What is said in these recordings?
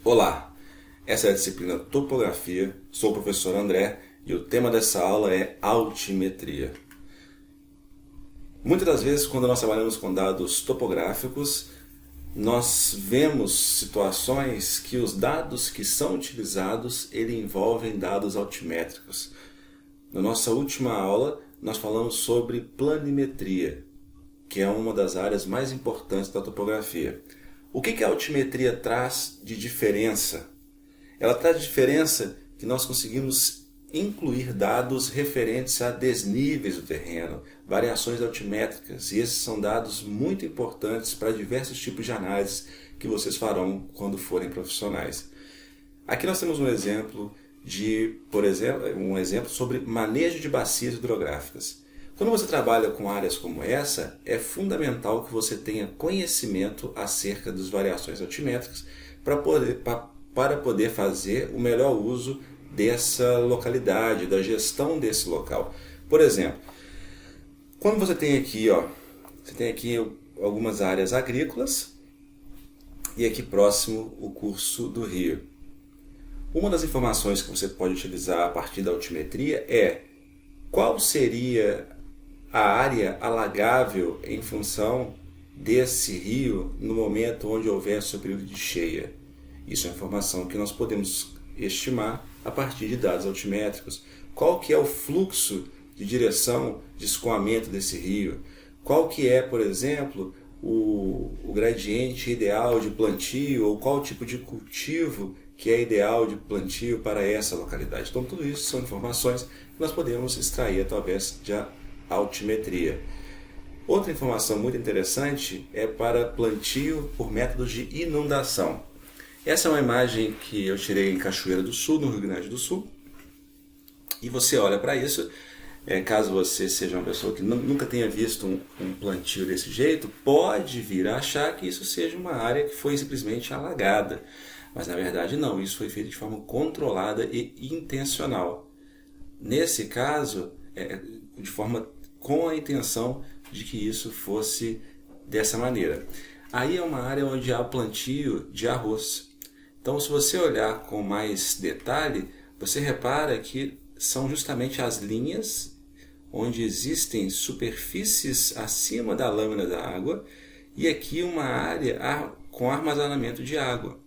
Olá, essa é a disciplina Topografia, sou o professor André e o tema dessa aula é altimetria. Muitas das vezes, quando nós trabalhamos com dados topográficos, nós vemos situações que os dados que são utilizados envolvem dados altimétricos. Na nossa última aula, nós falamos sobre planimetria, que é uma das áreas mais importantes da topografia. O que a altimetria traz de diferença? Ela traz de diferença que nós conseguimos incluir dados referentes a desníveis do terreno, variações altimétricas, e esses são dados muito importantes para diversos tipos de análise que vocês farão quando forem profissionais. Aqui nós temos um exemplo sobre manejo de bacias hidrográficas. Quando você trabalha com áreas como essa, é fundamental que você tenha conhecimento acerca das variações altimétricas para poder fazer o melhor uso dessa localidade, da gestão desse local. Por exemplo, quando você tem aqui algumas áreas agrícolas e aqui próximo o curso do rio. Uma das informações que você pode utilizar a partir da altimetria é qual seria a área alagável em função desse rio no momento onde houver seu período de cheia. Isso é informação que nós podemos estimar a partir de dados altimétricos. Qual que é o fluxo de direção de escoamento desse rio? Qual que é, por exemplo, o gradiente ideal de plantio ou qual tipo de cultivo que é ideal de plantio para essa localidade? Então tudo isso são informações que nós podemos extrair através de altimetria. Outra informação muito interessante é para plantio por métodos de inundação. Essa é uma imagem que eu tirei em Cachoeira do Sul, no Rio Grande do Sul. E você olha para isso, caso você seja uma pessoa que nunca tenha visto um plantio desse jeito, pode vir a achar que isso seja uma área que foi simplesmente alagada. Mas na verdade não, isso foi feito de forma controlada e intencional. Nesse caso, de forma com a intenção de que isso fosse dessa maneira. Aí é uma área onde há plantio de arroz. Então, se você olhar com mais detalhe, você repara que são justamente as linhas onde existem superfícies acima da lâmina da água e aqui uma área com armazenamento de água.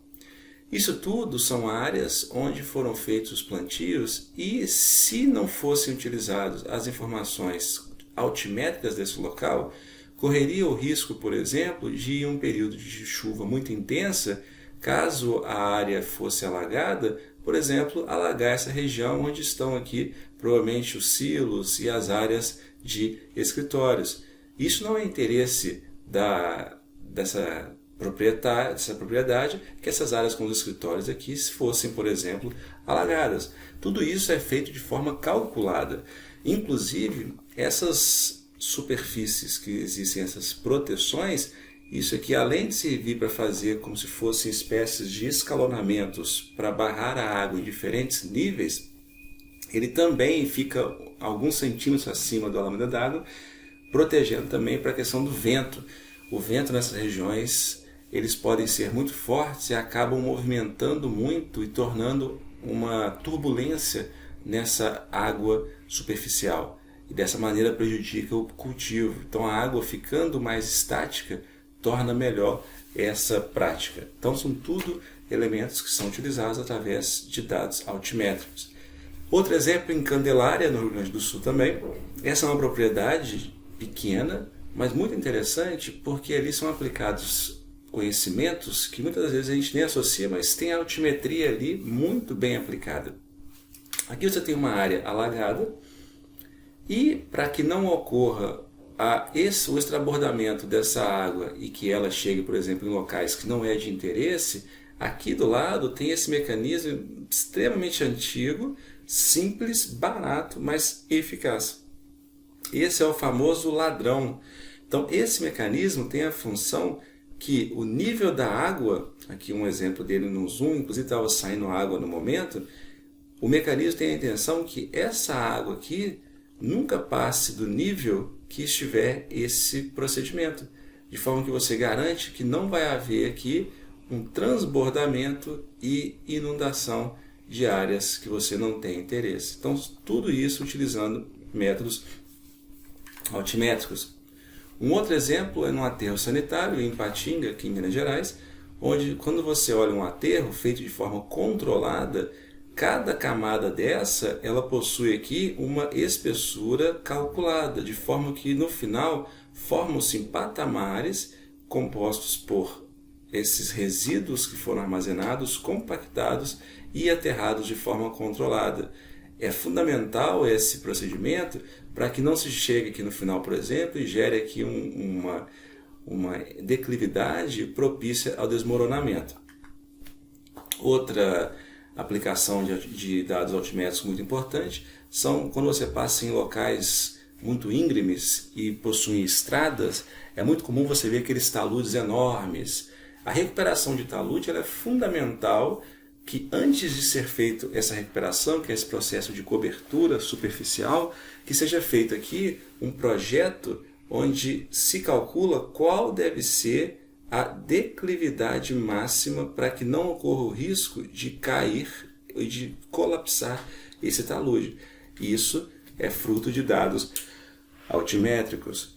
Isso tudo são áreas onde foram feitos os plantios e se não fossem utilizadas as informações altimétricas desse local, correria o risco, por exemplo, de um período de chuva muito intensa, caso a área fosse alagada, por exemplo, alagar essa região onde estão aqui provavelmente os silos e as áreas de escritórios. Isso não é interesse dessa propriedade que essas áreas com os escritórios aqui fossem, por exemplo, alagadas. Tudo isso é feito de forma calculada. Inclusive, essas superfícies que existem, essas proteções, isso aqui além de servir para fazer como se fossem espécies de escalonamentos para barrar a água em diferentes níveis, ele também fica alguns centímetros acima da lâmina d'água, protegendo também para a questão do vento. O vento nessas regiões, eles podem ser muito fortes e acabam movimentando muito e tornando uma turbulência nessa água superficial. E dessa maneira prejudica o cultivo. Então a água ficando mais estática torna melhor essa prática. Então são tudo elementos que são utilizados através de dados altimétricos. Outro exemplo em Candelária, no Rio Grande do Sul também. Essa é uma propriedade pequena, mas muito interessante porque ali são aplicados conhecimentos que muitas vezes a gente nem associa, mas tem a altimetria ali muito bem aplicada. Aqui você tem uma área alagada e para que não ocorra o extrabordamento dessa água e que ela chegue, por exemplo, em locais que não é de interesse, aqui do lado tem esse mecanismo extremamente antigo, simples, barato, mas eficaz. Esse é o famoso ladrão. Então esse mecanismo tem a função que o nível da água, aqui um exemplo dele no zoom, inclusive estava saindo água no momento, o mecanismo tem a intenção que essa água aqui nunca passe do nível que estiver esse procedimento, de forma que você garante que não vai haver aqui um transbordamento e inundação de áreas que você não tem interesse. Então, tudo isso utilizando métodos altimétricos. Um outro exemplo é no aterro sanitário em Ipatinga, aqui em Minas Gerais, onde quando você olha um aterro feito de forma controlada, cada camada dessa, ela possui aqui uma espessura calculada, de forma que no final formam-se patamares compostos por esses resíduos que foram armazenados, compactados e aterrados de forma controlada. É fundamental esse procedimento para que não se chegue aqui no final, por exemplo, e gere aqui uma declividade propícia ao desmoronamento. Outra aplicação de dados altimétricos muito importante são quando você passa em locais muito íngremes e possuem estradas, é muito comum você ver aqueles taludes enormes. A recuperação de talude ela é fundamental que antes de ser feito essa recuperação, que é esse processo de cobertura superficial, que seja feito aqui um projeto onde se calcula qual deve ser a declividade máxima para que não ocorra o risco de cair e de colapsar esse talude. Isso é fruto de dados altimétricos.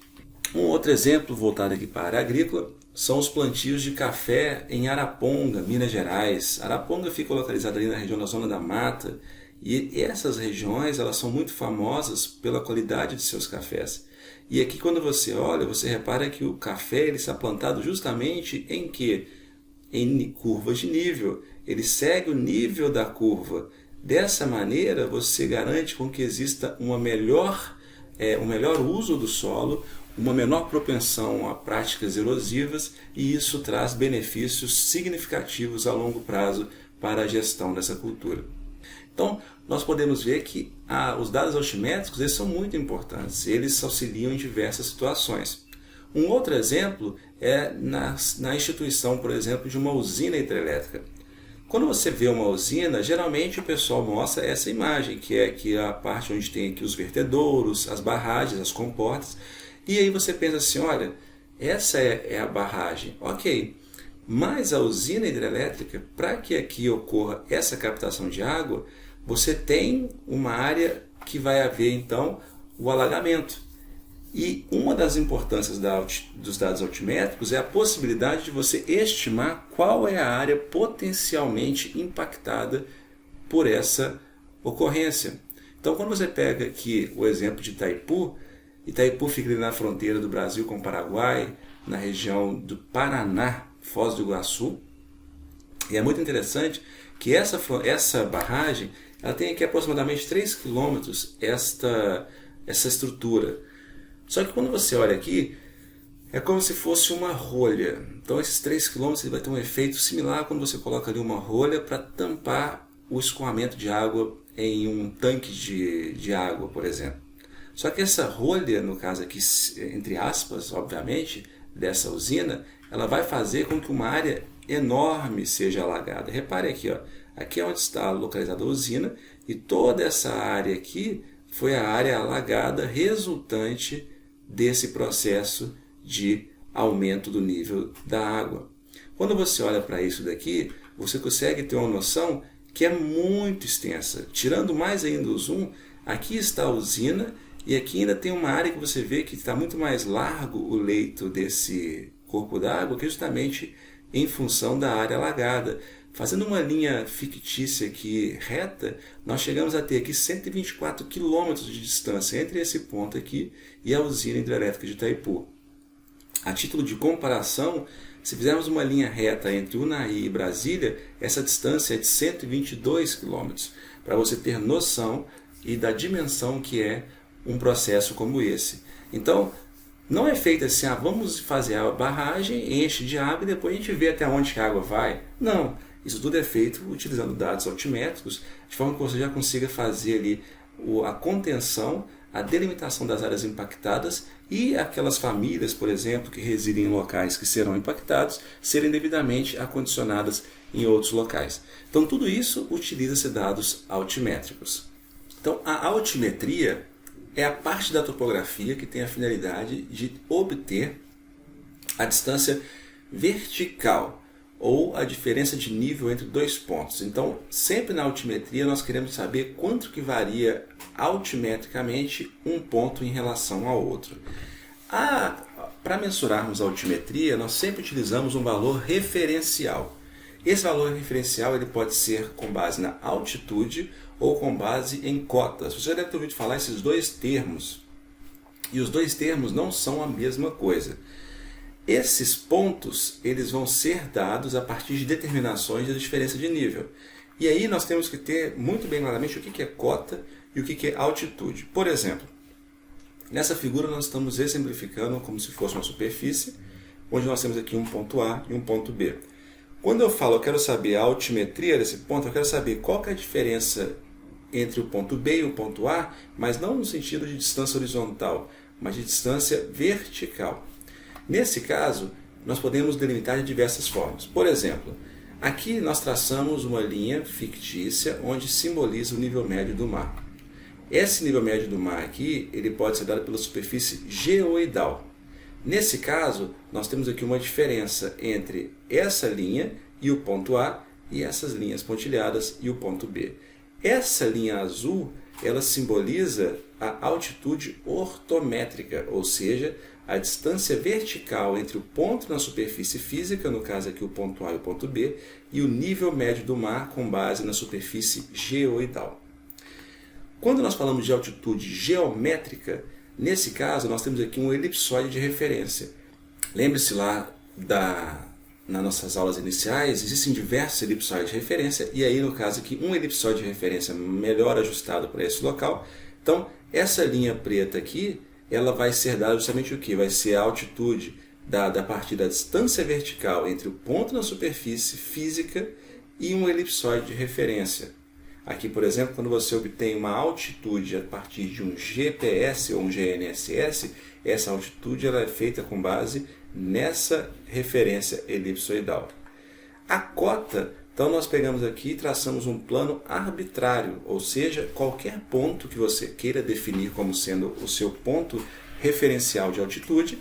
Um outro exemplo voltado aqui para a área agrícola são os plantios de café em Araponga, Minas Gerais. Araponga fica localizada ali na região da Zona da Mata e essas regiões elas são muito famosas pela qualidade de seus cafés. E aqui quando você olha, você repara que o café ele está plantado justamente em quê? Em curvas de nível. Ele segue o nível da curva. Dessa maneira você garante com que exista um melhor uso do solo, uma menor propensão a práticas erosivas e isso traz benefícios significativos a longo prazo para a gestão dessa cultura. Então, nós podemos ver que os dados altimétricos eles são muito importantes, eles auxiliam em diversas situações. Um outro exemplo é na instituição, por exemplo, de uma usina hidrelétrica. Quando você vê uma usina, geralmente o pessoal mostra essa imagem, que é aqui a parte onde tem aqui os vertedouros, as barragens, as comportas, e aí você pensa assim, olha, essa é a barragem, ok, mas a usina hidrelétrica, para que aqui ocorra essa captação de água, você tem uma área que vai haver então o alagamento. E uma das importâncias dos dados altimétricos é a possibilidade de você estimar qual é a área potencialmente impactada por essa ocorrência. Então, quando você pega aqui o exemplo de Itaipu, Itaipu fica ali na fronteira do Brasil com o Paraguai, na região do Paraná, Foz do Iguaçu. E é muito interessante que essa barragem ela tem aqui aproximadamente 3 km essa estrutura. Só que quando você olha aqui, é como se fosse uma rolha. Então esses 3 km vai ter um efeito similar quando você coloca ali uma rolha para tampar o escoamento de água em um tanque de água, por exemplo. Só que essa rolha, no caso aqui, entre aspas, obviamente, dessa usina, ela vai fazer com que uma área enorme seja alagada. Repare aqui, ó, aqui é onde está localizada a usina e toda essa área aqui foi a área alagada resultante desse processo de aumento do nível da água. Quando você olha para isso daqui, você consegue ter uma noção que é muito extensa. Tirando mais ainda o zoom, aqui está a usina e aqui ainda tem uma área que você vê que está muito mais largo o leito desse corpo d'água, que é justamente em função da área alagada. Fazendo uma linha fictícia aqui reta, nós chegamos a ter aqui 124 quilômetros de distância entre esse ponto aqui e a usina hidrelétrica de Itaipu. A título de comparação, se fizermos uma linha reta entre Unai e Brasília, essa distância é de 122 quilômetros, para você ter noção e da dimensão que é um processo como esse. Então, não é feito assim, vamos fazer a barragem, enche de água e depois a gente vê até onde a água vai. Não, isso tudo é feito utilizando dados altimétricos, de forma que você já consiga fazer ali a contenção, a delimitação das áreas impactadas e aquelas famílias, por exemplo, que residem em locais que serão impactados, serem devidamente acondicionadas em outros locais. Então, tudo isso utiliza-se dados altimétricos. Então, a altimetria é a parte da topografia que tem a finalidade de obter a distância vertical, ou a diferença de nível entre dois pontos. Então, sempre na altimetria nós queremos saber quanto que varia altimetricamente um ponto em relação ao outro. Para mensurarmos a altimetria, nós sempre utilizamos um valor referencial. Esse valor referencial ele pode ser com base na altitude ou com base em cotas. Você já deve ter ouvido falar esses dois termos. E os dois termos não são a mesma coisa. Esses pontos eles vão ser dados a partir de determinações de diferença de nível. E aí nós temos que ter muito bem claramente o que é cota e o que é altitude. Por exemplo, nessa figura nós estamos exemplificando como se fosse uma superfície, onde nós temos aqui um ponto A e um ponto B. Quando eu falo, eu quero saber a altimetria desse ponto, eu quero saber qual que é a diferença entre o ponto B e o ponto A, mas não no sentido de distância horizontal, mas de distância vertical. Nesse caso, nós podemos delimitar de diversas formas. Por exemplo, aqui nós traçamos uma linha fictícia onde simboliza o nível médio do mar. Esse nível médio do mar aqui, ele pode ser dado pela superfície geoidal. Nesse caso, nós temos aqui uma diferença entre essa linha e o ponto A e essas linhas pontilhadas e o ponto B. Essa linha azul, ela simboliza a altitude ortométrica, ou seja, a distância vertical entre o ponto na superfície física, no caso aqui o ponto A e o ponto B, e o nível médio do mar com base na superfície geoidal. Quando nós falamos de altitude geométrica, nesse caso nós temos aqui um elipsoide de referência. Lembre-se lá nas nossas aulas iniciais, existem diversos elipsoides de referência, e aí no caso aqui um elipsoide de referência melhor ajustado para esse local. Então essa linha preta aqui, ela vai ser dada justamente o que? Vai ser a altitude dada a partir da distância vertical entre o ponto na superfície física e um elipsoide de referência. Aqui, por exemplo, quando você obtém uma altitude a partir de um GPS ou um GNSS, essa altitude ela é feita com base nessa referência elipsoidal. A cota, então nós pegamos aqui e traçamos um plano arbitrário, ou seja, qualquer ponto que você queira definir como sendo o seu ponto referencial de altitude,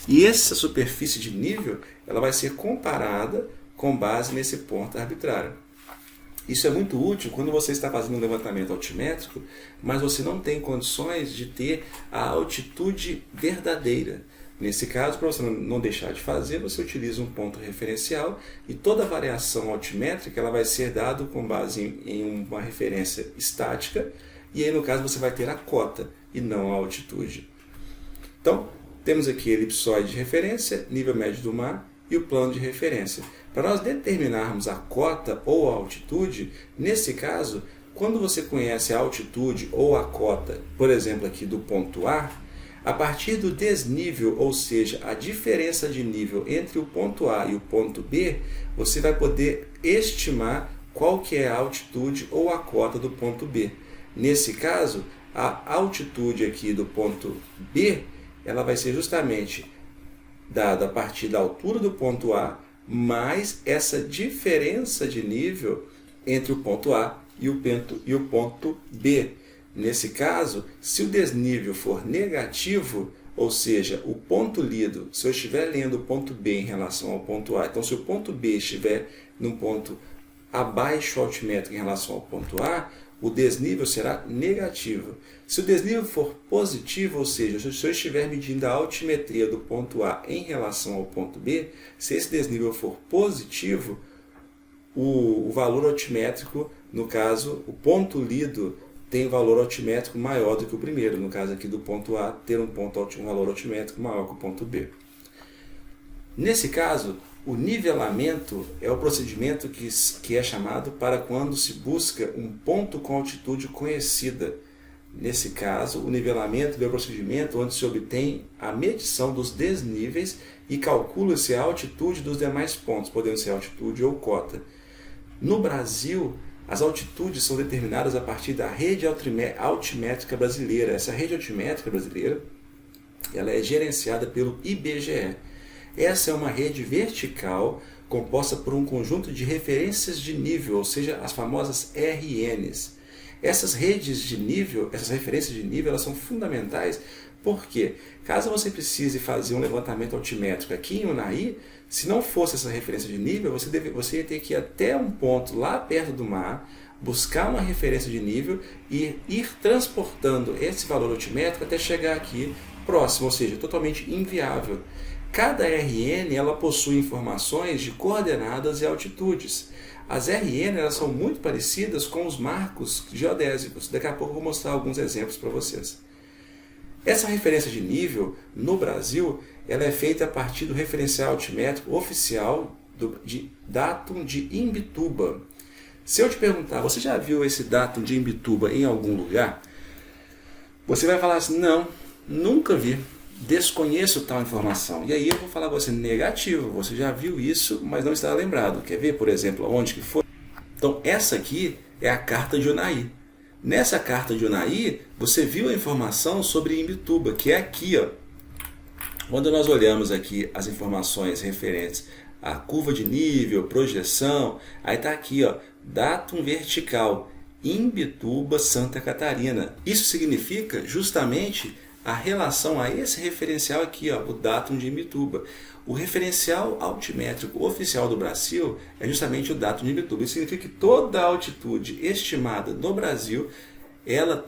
e essa superfície de nível ela vai ser comparada com base nesse ponto arbitrário. Isso é muito útil quando você está fazendo um levantamento altimétrico, mas você não tem condições de ter a altitude verdadeira. Nesse caso, para você não deixar de fazer, você utiliza um ponto referencial e toda variação altimétrica ela vai ser dada com base em uma referência estática, e aí no caso você vai ter a cota e não a altitude. Então, temos aqui elipsoide de referência, nível médio do mar e o plano de referência. Para nós determinarmos a cota ou a altitude, nesse caso, quando você conhece a altitude ou a cota, por exemplo aqui do ponto A partir do desnível, ou seja, a diferença de nível entre o ponto A e o ponto B, você vai poder estimar qual que é a altitude ou a cota do ponto B. Nesse caso, a altitude aqui do ponto B, ela vai ser justamente dada a partir da altura do ponto A, mais essa diferença de nível entre o ponto A e o ponto B. Nesse caso, se o desnível for negativo, ou seja, o ponto lido, se eu estiver lendo o ponto B em relação ao ponto A, então se o ponto B estiver num ponto abaixo altimétrico em relação ao ponto A, o desnível será negativo. Se o desnível for positivo, ou seja, se eu estiver medindo a altimetria do ponto A em relação ao ponto B, se esse desnível for positivo, o valor altimétrico, no caso, o ponto lido, tem um valor altimétrico maior do que o primeiro, no caso aqui do ponto A, ter um valor altimétrico maior que o ponto B. Nesse caso, o nivelamento é o procedimento que é chamado para quando se busca um ponto com altitude conhecida. Nesse caso, o nivelamento é o procedimento onde se obtém a medição dos desníveis e calcula-se a altitude dos demais pontos, podendo ser altitude ou cota. No Brasil, as altitudes são determinadas a partir da rede altimétrica brasileira. Essa rede altimétrica brasileira ela é gerenciada pelo IBGE. Essa é uma rede vertical composta por um conjunto de referências de nível, ou seja, as famosas RNs. Essas redes de nível, essas referências de nível, elas são fundamentais Por quê? Caso você precise fazer um levantamento altimétrico aqui em Unai, se não fosse essa referência de nível, você ia ter que ir até um ponto lá perto do mar, buscar uma referência de nível e ir transportando esse valor altimétrico até chegar aqui próximo, ou seja, totalmente inviável. Cada RN ela possui informações de coordenadas e altitudes. As RN elas são muito parecidas com os marcos geodésicos. Daqui a pouco eu vou mostrar alguns exemplos para vocês. Essa referência de nível no Brasil ela é feita a partir do referencial altimétrico oficial de Datum de Imbituba. Se eu te perguntar, você já viu esse Datum de Imbituba em algum lugar? Você vai falar assim, não, nunca vi, desconheço tal informação. E aí eu vou falar com você, negativo, você já viu isso, mas não está lembrado. Quer ver, por exemplo, onde que foi? Então essa aqui é a carta de Unai. Nessa carta de Unai, você viu a informação sobre Imbituba, que é aqui, ó. Quando nós olhamos aqui as informações referentes à curva de nível, projeção, aí está aqui, ó, Datum vertical, Imbituba, Santa Catarina. Isso significa justamente a relação a esse referencial aqui, ó, o Datum de Imbituba. O referencial altimétrico oficial do Brasil é justamente o Datum de Imbituba. Isso significa que toda a altitude estimada no Brasil, ela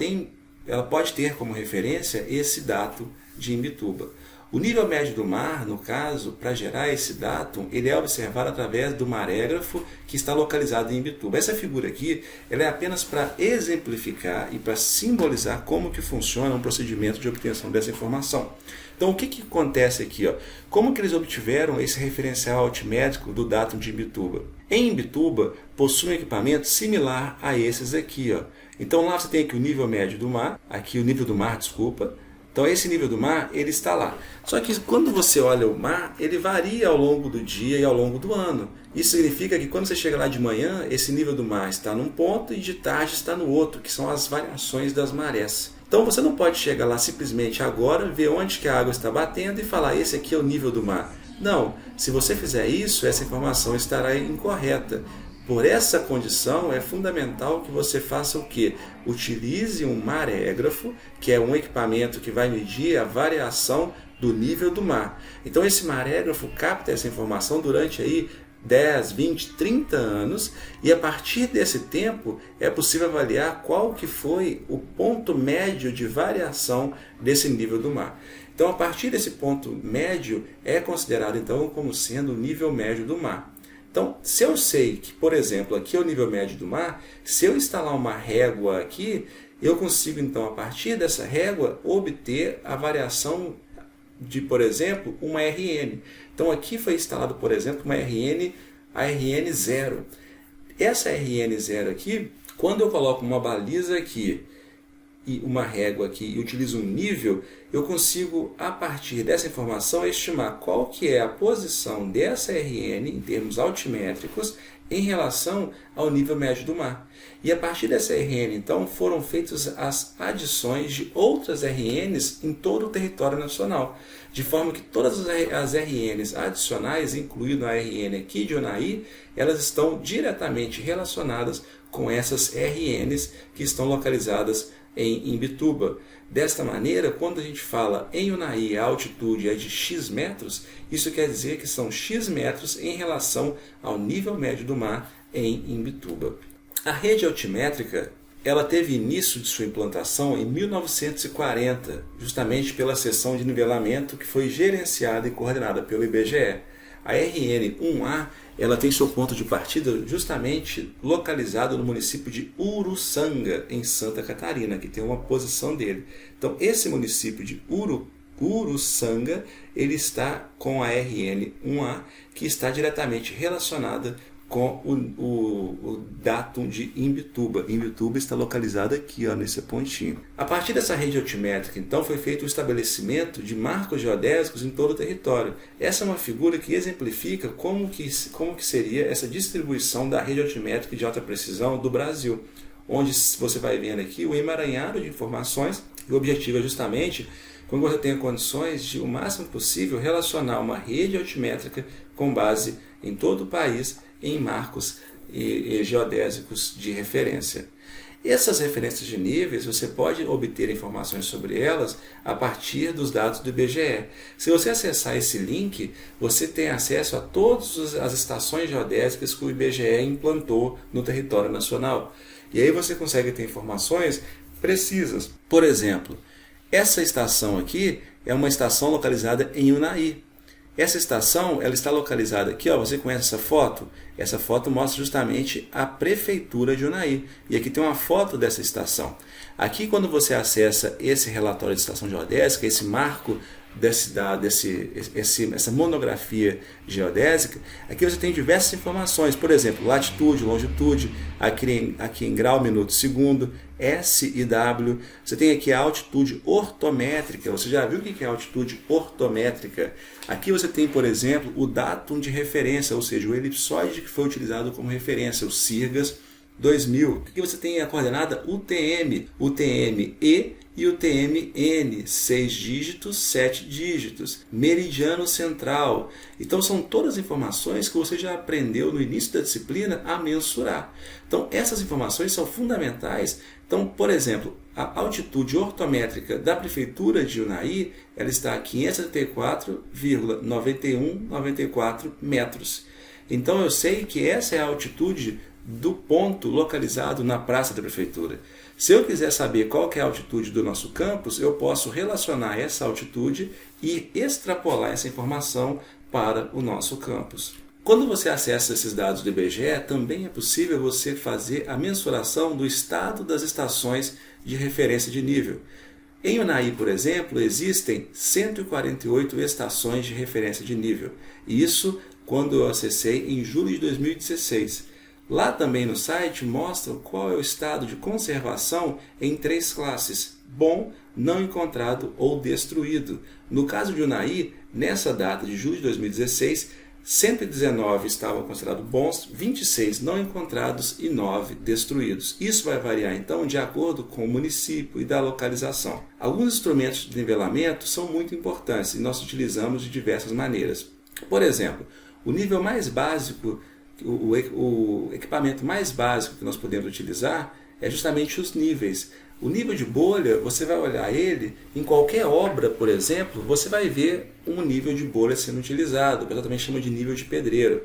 pode ter como referência esse Datum de Imbituba. O nível médio do mar, no caso, para gerar esse datum, ele é observado através do marégrafo que está localizado em Imbituba. Essa figura aqui ela é apenas para exemplificar e para simbolizar como que funciona um procedimento de obtenção dessa informação. Então, o que acontece aqui? Ó? Como que eles obtiveram esse referencial altimétrico do datum de Imbituba? Em Imbituba, possui um equipamento similar a esses aqui. Ó. Então, lá você tem aqui o nível médio do mar, aqui o nível do mar, desculpa. Então esse nível do mar, ele está lá. Só que quando você olha o mar, ele varia ao longo do dia e ao longo do ano. Isso significa que quando você chega lá de manhã, esse nível do mar está num ponto e de tarde está no outro, que são as variações das marés. Então você não pode chegar lá simplesmente agora, ver onde que a água está batendo e falar, esse aqui é o nível do mar. Não, se você fizer isso, essa informação estará incorreta. Por essa condição, é fundamental que você faça o quê? Utilize um marégrafo, que é um equipamento que vai medir a variação do nível do mar. Então esse marégrafo capta essa informação durante aí 10, 20, 30 anos e a partir desse tempo é possível avaliar qual que foi o ponto médio de variação desse nível do mar. Então a partir desse ponto médio é considerado então como sendo o nível médio do mar. Então, se eu sei que, por exemplo, aqui é o nível médio do mar, se eu instalar uma régua aqui, eu consigo, então, a partir dessa régua, obter a variação de, por exemplo, uma RN. Então, aqui foi instalado, por exemplo, uma RN, a RN 0. Essa RN 0 aqui, quando eu coloco uma baliza aqui, e uma régua aqui e utilizo um nível, eu consigo, a partir dessa informação, estimar qual que é a posição dessa RN, em termos altimétricos, em relação ao nível médio do mar. E a partir dessa RN, então, foram feitas as adições de outras RNs em todo o território nacional, de forma que todas as RNs adicionais, incluindo a RN aqui de Unai, elas estão diretamente relacionadas com essas RNs que estão localizadas em Imbituba. Desta maneira, quando a gente fala em Unai a altitude é de X metros, isso quer dizer que são X metros em relação ao nível médio do mar em Imbituba. A rede altimétrica ela teve início de sua implantação em 1940, justamente pela seção de nivelamento que foi gerenciada e coordenada pelo IBGE. A RN1A ela tem seu ponto de partida justamente localizado no município de Uruçanga, em Santa Catarina, que tem uma posição dele. Então, esse município de Uruçanga, ele está com a RN1A, que está diretamente relacionada com o datum de Imbituba. Imbituba está localizado aqui, ó, nesse pontinho. A partir dessa rede altimétrica, então, foi feito o estabelecimento de marcos geodésicos em todo o território. Essa é uma figura que exemplifica como que seria essa distribuição da rede altimétrica de alta precisão do Brasil, onde você vai vendo aqui o emaranhado de informações, e o objetivo é justamente quando você tenha condições de, o máximo possível, relacionar uma rede altimétrica com base em todo o país, em marcos geodésicos de referência. Essas referências de níveis, você pode obter informações sobre elas a partir dos dados do IBGE. Se você acessar esse link, você tem acesso a todas as estações geodésicas que o IBGE implantou no território nacional. E aí você consegue ter informações precisas. Por exemplo, essa estação aqui é uma estação localizada em Unai. Essa estação ela está localizada aqui, ó, você conhece essa foto? Essa foto mostra justamente a prefeitura de Unai. E aqui tem uma foto dessa estação. Aqui, quando você acessa esse relatório de estação geodésica, esse marco essa monografia geodésica, aqui você tem diversas informações, por exemplo, latitude, longitude, aqui em grau, minuto, segundo, S e W. Você tem aqui a altitude ortométrica. Você já viu o que é altitude ortométrica? Aqui você tem, por exemplo, o datum de referência, ou seja, o elipsoide que foi utilizado como referência, o Sirgas 2000. Aqui você tem a coordenada UTM, UTM-E e UTM-N, 6 dígitos, 7 dígitos, meridiano central. Então são todas informações que você já aprendeu no início da disciplina a mensurar. Então essas informações são fundamentais. Então, por exemplo, a altitude ortométrica da prefeitura de Unai, ela está a 574,9194 metros. Então eu sei que essa é a altitude do ponto localizado na praça da prefeitura. Se eu quiser saber qual que é a altitude do nosso campus, eu posso relacionar essa altitude e extrapolar essa informação para o nosso campus. Quando você acessa esses dados do IBGE, também é possível você fazer a mensuração do estado das estações de referência de nível. Em Unai, por exemplo, existem 148 estações de referência de nível. Isso quando eu acessei em julho de 2016. Lá também no site mostra qual é o estado de conservação em 3 classes: bom, não encontrado ou destruído. No caso de Unai, nessa data de julho de 2016, 119 estavam considerados bons, 26 não encontrados e 9 destruídos. Isso vai variar então de acordo com o município e da localização. Alguns instrumentos de nivelamento são muito importantes e nós utilizamos de diversas maneiras. Por exemplo, o nível mais básico, o equipamento mais básico que nós podemos utilizar é justamente os níveis. O nível de bolha, você vai olhar ele, em qualquer obra, por exemplo, você vai ver um nível de bolha sendo utilizado, o pessoal também chama de nível de pedreiro.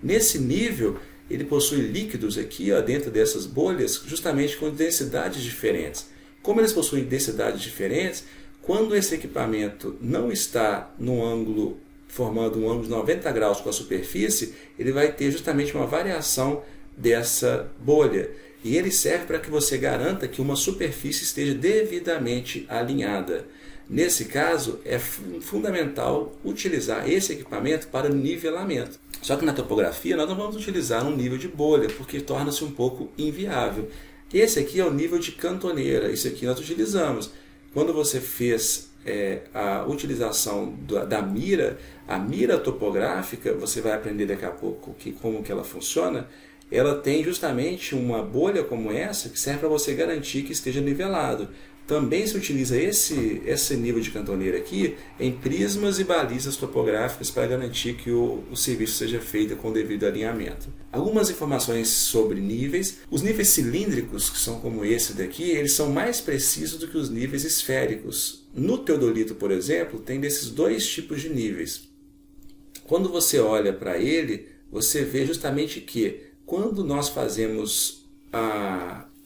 Nesse nível, ele possui líquidos aqui, ó, dentro dessas bolhas, justamente com densidades diferentes. Como eles possuem densidades diferentes, quando esse equipamento não está no ângulo formando um ângulo de 90 graus com a superfície, ele vai ter justamente uma variação dessa bolha. E ele serve para que você garanta que uma superfície esteja devidamente alinhada. Nesse caso, é fundamental utilizar esse equipamento para nivelamento. Só que na topografia nós não vamos utilizar um nível de bolha, porque torna-se um pouco inviável. Esse aqui é o nível de cantoneira, isso aqui nós utilizamos. Quando você fez a utilização da mira, a mira topográfica, você vai aprender daqui a pouco como que ela funciona. Ela tem justamente uma bolha como essa que serve para você garantir que esteja nivelado. Também se utiliza esse nível de cantoneira aqui em prismas e balizas topográficas para garantir que o serviço seja feito com o devido alinhamento. Algumas informações sobre níveis. Os níveis cilíndricos, que são como esse daqui, eles são mais precisos do que os níveis esféricos. No teodolito, por exemplo, tem desses 2 tipos de níveis. Quando você olha para ele, você vê justamente que quando nós fazemos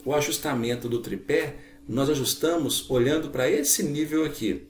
o ajustamento do tripé, nós ajustamos olhando para esse nível aqui.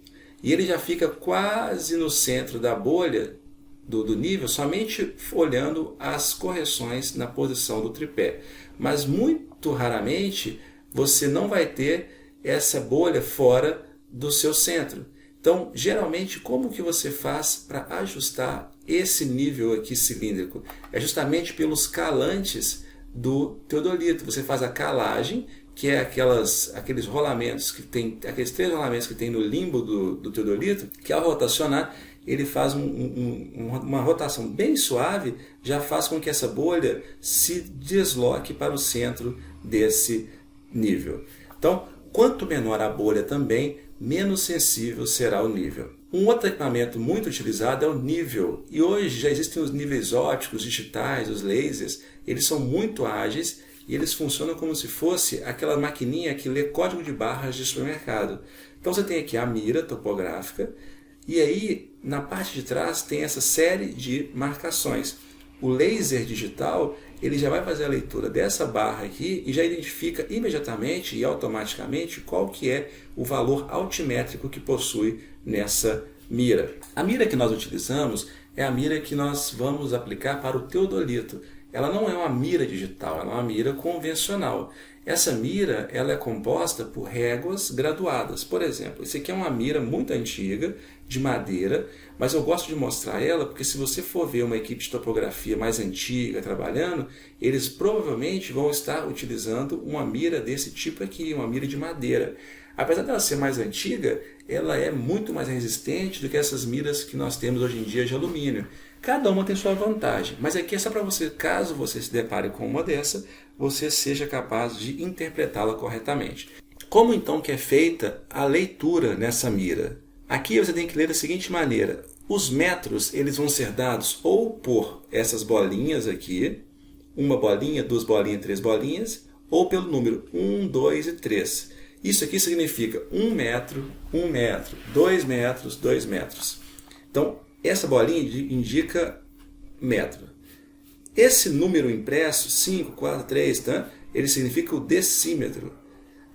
E ele já fica quase no centro da bolha do nível, somente olhando as correções na posição do tripé. Mas muito raramente você não vai ter essa bolha fora do seu centro. Então, geralmente, como que você faz para ajustar esse nível aqui cilíndrico? É justamente pelos calantes do teodolito. Você faz a calagem, que é aqueles rolamentos que tem, aqueles 3 rolamentos que tem no limbo do teodolito, que ao rotacionar, ele faz uma rotação bem suave, já faz com que essa bolha se desloque para o centro desse nível. Então, quanto menor a bolha também, menos sensível será o nível. Um outro equipamento muito utilizado é o nível. E hoje já existem os níveis ópticos, digitais, os lasers. Eles são muito ágeis e eles funcionam como se fosse aquela maquininha que lê código de barras de supermercado. Então você tem aqui a mira topográfica e aí na parte de trás tem essa série de marcações. O laser digital ele já vai fazer a leitura dessa barra aqui e já identifica imediatamente e automaticamente qual que é o valor altimétrico que possui nessa mira. A mira que nós utilizamos é a mira que nós vamos aplicar para o teodolito. Ela não é uma mira digital, ela é uma mira convencional. Essa mira ela é composta por réguas graduadas. Por exemplo, esse aqui é uma mira muito antiga, de madeira, mas eu gosto de mostrar ela porque se você for ver uma equipe de topografia mais antiga trabalhando, eles provavelmente vão estar utilizando uma mira desse tipo aqui, uma mira de madeira. Apesar dela ser mais antiga, ela é muito mais resistente do que essas miras que nós temos hoje em dia de alumínio. Cada uma tem sua vantagem, mas aqui é só para você, caso você se depare com uma dessa, você seja capaz de interpretá-la corretamente. Como então que é feita a leitura nessa mira? Aqui você tem que ler da seguinte maneira: os metros eles vão ser dados ou por essas bolinhas aqui, uma bolinha, duas bolinhas, três bolinhas, ou pelo número 1, 2 e 3. Isso aqui significa 1 metro, 1 metro, 2 metros, 2 metros. Então, essa bolinha indica metro. Esse número impresso, 5, 4, 3, tá? Ele significa o decímetro.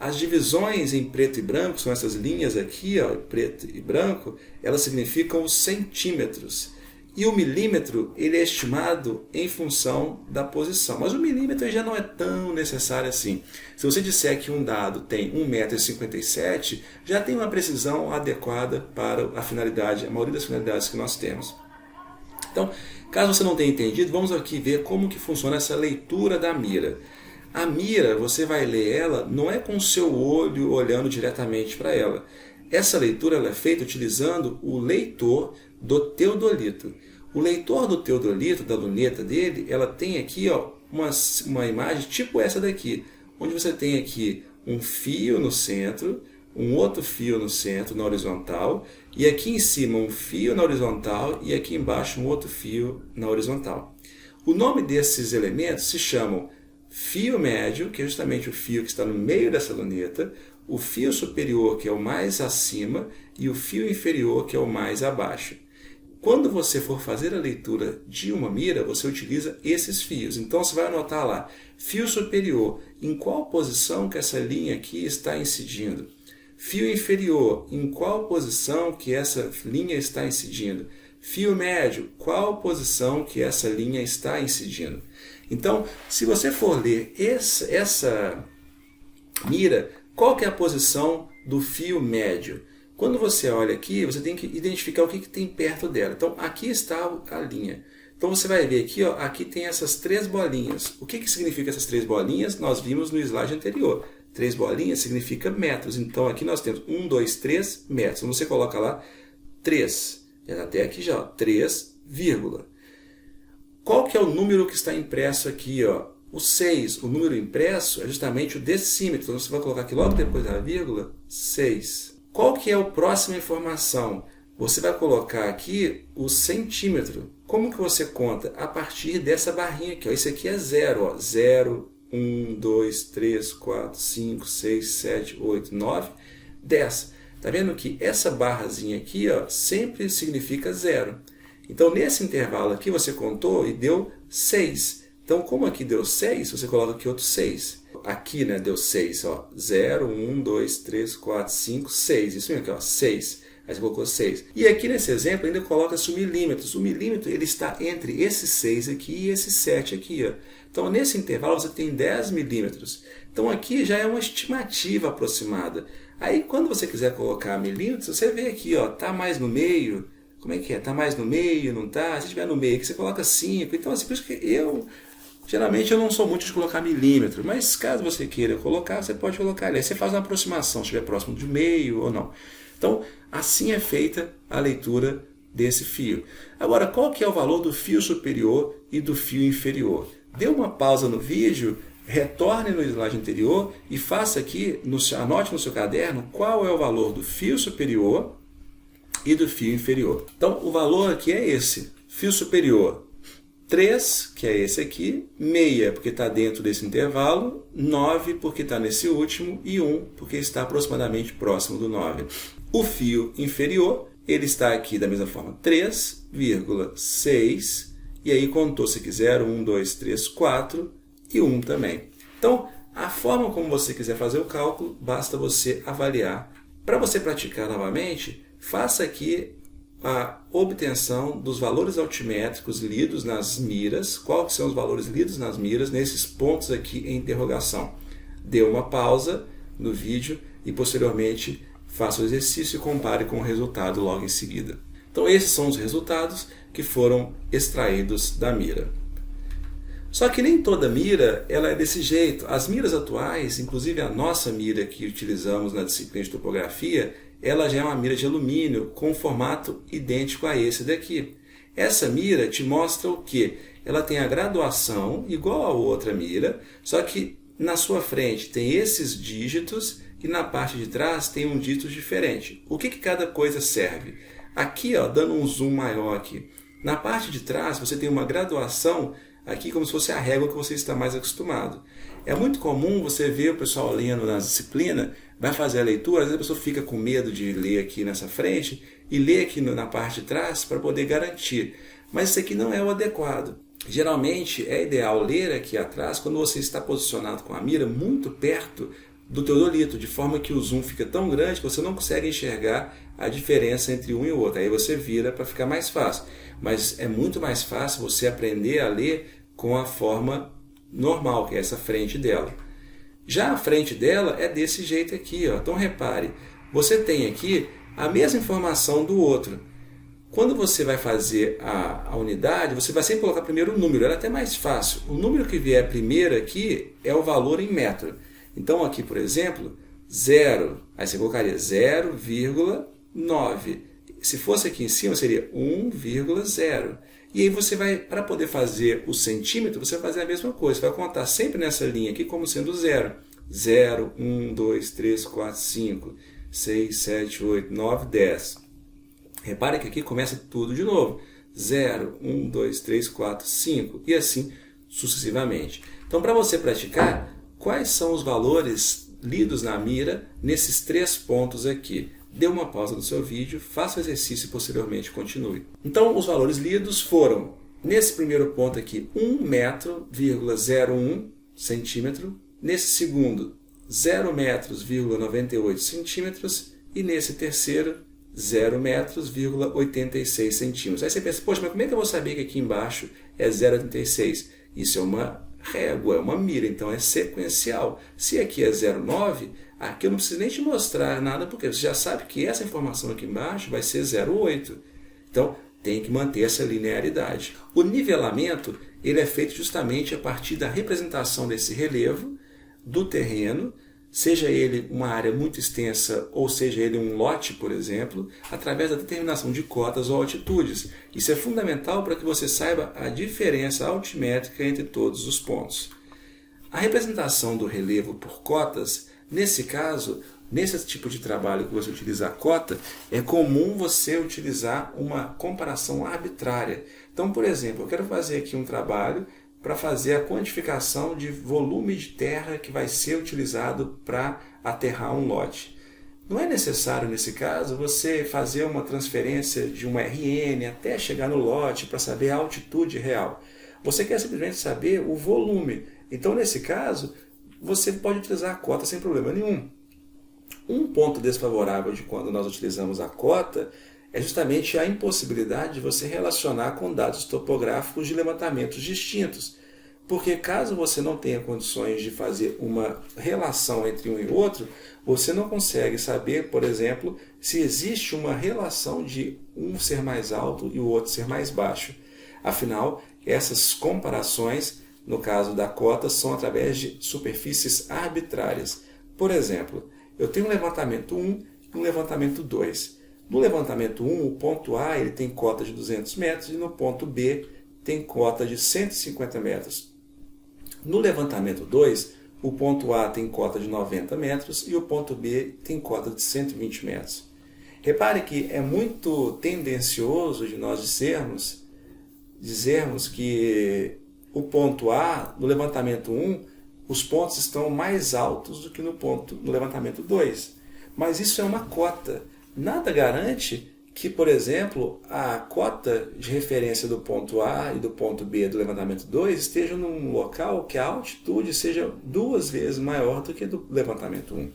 As divisões em preto e branco, são essas linhas aqui, ó, preto e branco, elas significam os centímetros. E o milímetro ele é estimado em função da posição. Mas o milímetro já não é tão necessário assim. Se você disser que um dado tem 1,57 m, já tem uma precisão adequada para a finalidade, a maioria das finalidades que nós temos. Então, caso você não tenha entendido, vamos aqui ver como que funciona essa leitura da mira. A mira, você vai ler ela, não é com o seu olho olhando diretamente para ela. Essa leitura ela é feita utilizando o leitor do teodolito. O leitor do teodolito, da luneta dele, ela tem aqui ó, uma imagem tipo essa daqui, onde você tem aqui um fio no centro, um outro fio no centro, na horizontal, e aqui em cima um fio na horizontal e aqui embaixo um outro fio na horizontal. O nome desses elementos se chamam fio médio, que é justamente o fio que está no meio dessa luneta, o fio superior, que é o mais acima, e o fio inferior, que é o mais abaixo. Quando você for fazer a leitura de uma mira, você utiliza esses fios. Então você vai anotar lá, fio superior, em qual posição que essa linha aqui está incidindo. Fio inferior, em qual posição que essa linha está incidindo. Fio médio, qual posição que essa linha está incidindo. Então, se você for ler essa mira, qual que é a posição do fio médio? Quando você olha aqui, você tem que identificar o que tem perto dela. Então, aqui está a linha. Então, você vai ver aqui, ó, aqui tem essas três bolinhas. O que significa essas três bolinhas? Nós vimos no slide anterior. Três bolinhas significa metros. Então, aqui nós temos 1, 2, 3 metros. Então, você coloca lá 3. Até aqui já, ó, 3, vírgula. Qual que é o número que está impresso aqui? Ó? O 6. O número impresso é justamente o decímetro. Então, você vai colocar aqui logo depois da vírgula, 6. Qual que é a próxima informação? Você vai colocar aqui o centímetro. Como que você conta? A partir dessa barrinha aqui. Ó. Esse aqui é 0. Ó. 0, 1, 2, 3, 4, 5, 6, 7, 8, 9, 10. Está vendo que essa barrazinha aqui ó, sempre significa 0. Então, nesse intervalo aqui, você contou e deu 6. Então, como aqui deu 6, você coloca aqui outro 6. Aqui né, deu 6. Ó, 0, 1, 2, 3, 4, 5, 6. Isso mesmo aqui, ó, 6. Aí você colocou 6. E aqui nesse exemplo ainda coloca-se o milímetros. O milímetro ele está entre esse 6 aqui e esse 7 aqui. Ó. Então, nesse intervalo você tem 10 milímetros. Então, aqui já é uma estimativa aproximada. Aí, quando você quiser colocar milímetros, você vê aqui, ó, tá mais no meio. Como é que é? Tá mais no meio, não tá? Se estiver no meio aqui, você coloca 5. Então, assim, por isso que geralmente eu não sou muito de colocar milímetro, mas caso você queira colocar, você pode colocar ali. Aí você faz uma aproximação, se estiver próximo de meio ou não. Então, assim é feita a leitura desse fio. Agora, qual que é o valor do fio superior e do fio inferior? Dê uma pausa no vídeo, retorne no slide anterior e faça aqui, anote no seu caderno qual é o valor do fio superior e do fio inferior. Então, o valor aqui é esse. Fio superior, 3, que é esse aqui, meia, porque está dentro desse intervalo, 9, porque está nesse último, e 1, porque está aproximadamente próximo do 9. O fio inferior, ele está aqui da mesma forma, 3,6, e aí contou, se quiser, 1, 2, 3, 4, e 1 também. Então, a forma como você quiser fazer o cálculo, basta você avaliar. Para você praticar novamente, faça aqui a obtenção dos valores altimétricos lidos nas miras. Quais são os valores lidos nas miras nesses pontos aqui em interrogação? Dê uma pausa no vídeo e posteriormente faça o exercício e compare com o resultado logo em seguida. Então esses são os resultados que foram extraídos da mira. Só que nem toda mira ela é desse jeito. As miras atuais, inclusive a nossa mira que utilizamos na disciplina de topografia, ela já é uma mira de alumínio com um formato idêntico a esse daqui. Essa mira te mostra o quê? Ela tem a graduação igual a outra mira, só que na sua frente tem esses dígitos e na parte de trás tem um dígito diferente. O que cada coisa serve? Aqui, ó, dando um zoom maior aqui. Na parte de trás você tem uma graduação aqui como se fosse a régua que você está mais acostumado. É muito comum você ver o pessoal lendo na disciplina, vai fazer a leitura, às vezes a pessoa fica com medo de ler aqui nessa frente e ler aqui na parte de trás para poder garantir. Mas isso aqui não é o adequado. Geralmente é ideal ler aqui atrás quando você está posicionado com a mira muito perto do teodolito, de forma que o zoom fica tão grande que você não consegue enxergar a diferença entre um e o outro. Aí você vira para ficar mais fácil. Mas é muito mais fácil você aprender a ler com a forma normal, que é essa frente dela. Já a frente dela é desse jeito aqui, ó. Então repare, você tem aqui a mesma informação do outro. Quando você vai fazer a unidade, você vai sempre colocar primeiro o número, era até mais fácil. O número que vier primeiro aqui é o valor em metro. Então aqui, por exemplo, 0, aí você colocaria 0,9. Se fosse aqui em cima, seria 1,0. E aí você vai, para poder fazer o centímetro, você vai fazer a mesma coisa. Você vai contar sempre nessa linha aqui como sendo 0. 0, 1, 2, 3, 4, 5, 6, 7, 8, 9, 10. Repare que aqui começa tudo de novo. 0, 1, 2, 3, 4, 5 e assim sucessivamente. Então, para você praticar, quais são os valores lidos na mira nesses 3 pontos aqui? Dê uma pausa no seu vídeo, faça o exercício e posteriormente continue. Então, os valores lidos foram, nesse primeiro ponto aqui, 1,01 centímetro, nesse segundo, 0,98 centímetros e nesse terceiro, 0,86 centímetros. Aí você pensa, poxa, mas como é que eu vou saber que aqui embaixo é 0,86? Isso é uma régua, é uma mira, então é sequencial. Se aqui é 0,9, aqui eu não preciso nem te mostrar nada, porque você já sabe que essa informação aqui embaixo vai ser 0,8. Então, tem que manter essa linearidade. O nivelamento ele é feito justamente a partir da representação desse relevo do terreno, seja ele uma área muito extensa ou seja ele um lote, por exemplo, através da determinação de cotas ou altitudes. Isso é fundamental para que você saiba a diferença altimétrica entre todos os pontos. A representação do relevo por cotas, nesse caso, nesse tipo de trabalho que você utiliza a cota, é comum você utilizar uma comparação arbitrária. Então, por exemplo, eu quero fazer aqui um trabalho para fazer a quantificação de volume de terra que vai ser utilizado para aterrar um lote. Não é necessário, nesse caso, você fazer uma transferência de um RN até chegar no lote para saber a altitude real. Você quer simplesmente saber o volume. Então, nesse caso, você pode utilizar a cota sem problema nenhum. Um ponto desfavorável de quando nós utilizamos a cota é justamente a impossibilidade de você relacionar com dados topográficos de levantamentos distintos. Porque caso você não tenha condições de fazer uma relação entre um e outro, você não consegue saber, por exemplo, se existe uma relação de um ser mais alto e o outro ser mais baixo. Afinal, essas comparações, no caso da cota, são através de superfícies arbitrárias. Por exemplo, eu tenho um levantamento 1 e um levantamento 2. No levantamento 1, o ponto A ele tem cota de 200 metros e no ponto B tem cota de 150 metros. No levantamento 2, o ponto A tem cota de 90 metros e o ponto B tem cota de 120 metros. Repare que é muito tendencioso de nós dizermos que o ponto A, no levantamento 1, os pontos estão mais altos do que no levantamento 2. Mas isso é uma cota. Nada garante que, por exemplo, a cota de referência do ponto A e do ponto B do levantamento 2 esteja num local que a altitude seja 2 vezes maior do que do levantamento 1.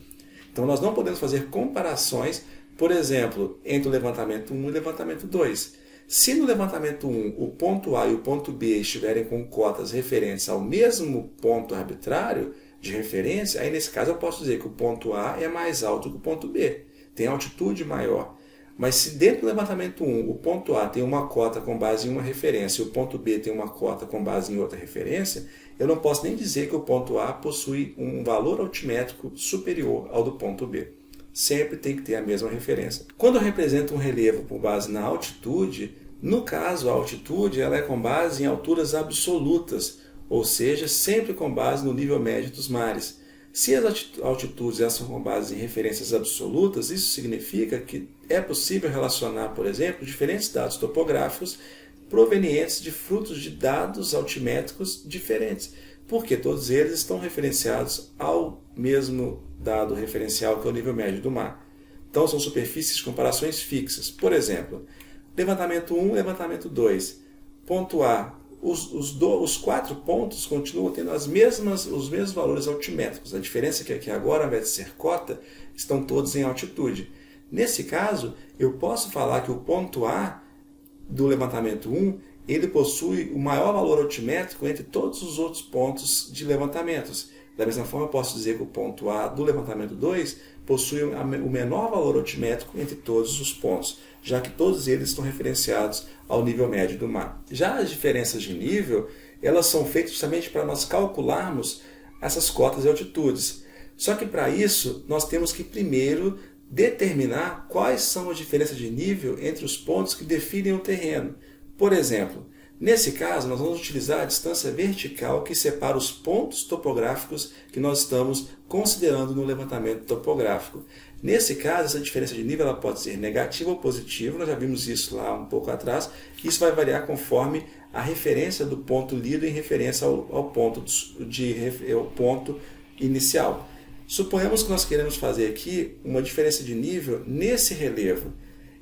Então nós não podemos fazer comparações, por exemplo, entre o levantamento 1 e o levantamento 2. Se no levantamento 1 o ponto A e o ponto B estiverem com cotas referentes ao mesmo ponto arbitrário de referência, aí nesse caso eu posso dizer que o ponto A é mais alto que o ponto B, tem altitude maior. Mas se dentro do levantamento 1 o ponto A tem uma cota com base em uma referência e o ponto B tem uma cota com base em outra referência, eu não posso nem dizer que o ponto A possui um valor altimétrico superior ao do ponto B. Sempre tem que ter a mesma referência. Quando eu represento um relevo por base na altitude, no caso a altitude ela é com base em alturas absolutas, ou seja, sempre com base no nível médio dos mares. Se as altitudes elas são com base em referências absolutas, isso significa que é possível relacionar, por exemplo, diferentes dados topográficos provenientes de frutos de dados altimétricos diferentes, porque todos eles estão referenciados ao mesmo dado referencial que é o nível médio do mar. Então são superfícies de comparações fixas. Por exemplo, levantamento 1, levantamento 2. Ponto A. Os 4 pontos continuam tendo os mesmos valores altimétricos. A diferença é que aqui agora, ao invés de ser cota, estão todos em altitude. Nesse caso, eu posso falar que o ponto A do levantamento 1 ele possui o maior valor altimétrico entre todos os outros pontos de levantamentos. Da mesma forma, eu posso dizer que o ponto A do levantamento 2 possui o menor valor altimétrico entre todos os pontos, já que todos eles estão referenciados ao nível médio do mar. Já as diferenças de nível, elas são feitas justamente para nós calcularmos essas cotas e altitudes. Só que para isso, nós temos que primeiro determinar quais são as diferenças de nível entre os pontos que definem o terreno. Por exemplo, nesse caso, nós vamos utilizar a distância vertical que separa os pontos topográficos que nós estamos considerando no levantamento topográfico. Nesse caso, essa diferença de nível ela pode ser negativa ou positiva, nós já vimos isso lá um pouco atrás. Isso vai variar conforme a referência do ponto lido em referência ao ponto inicial. Suponhamos que nós queremos fazer aqui uma diferença de nível nesse relevo.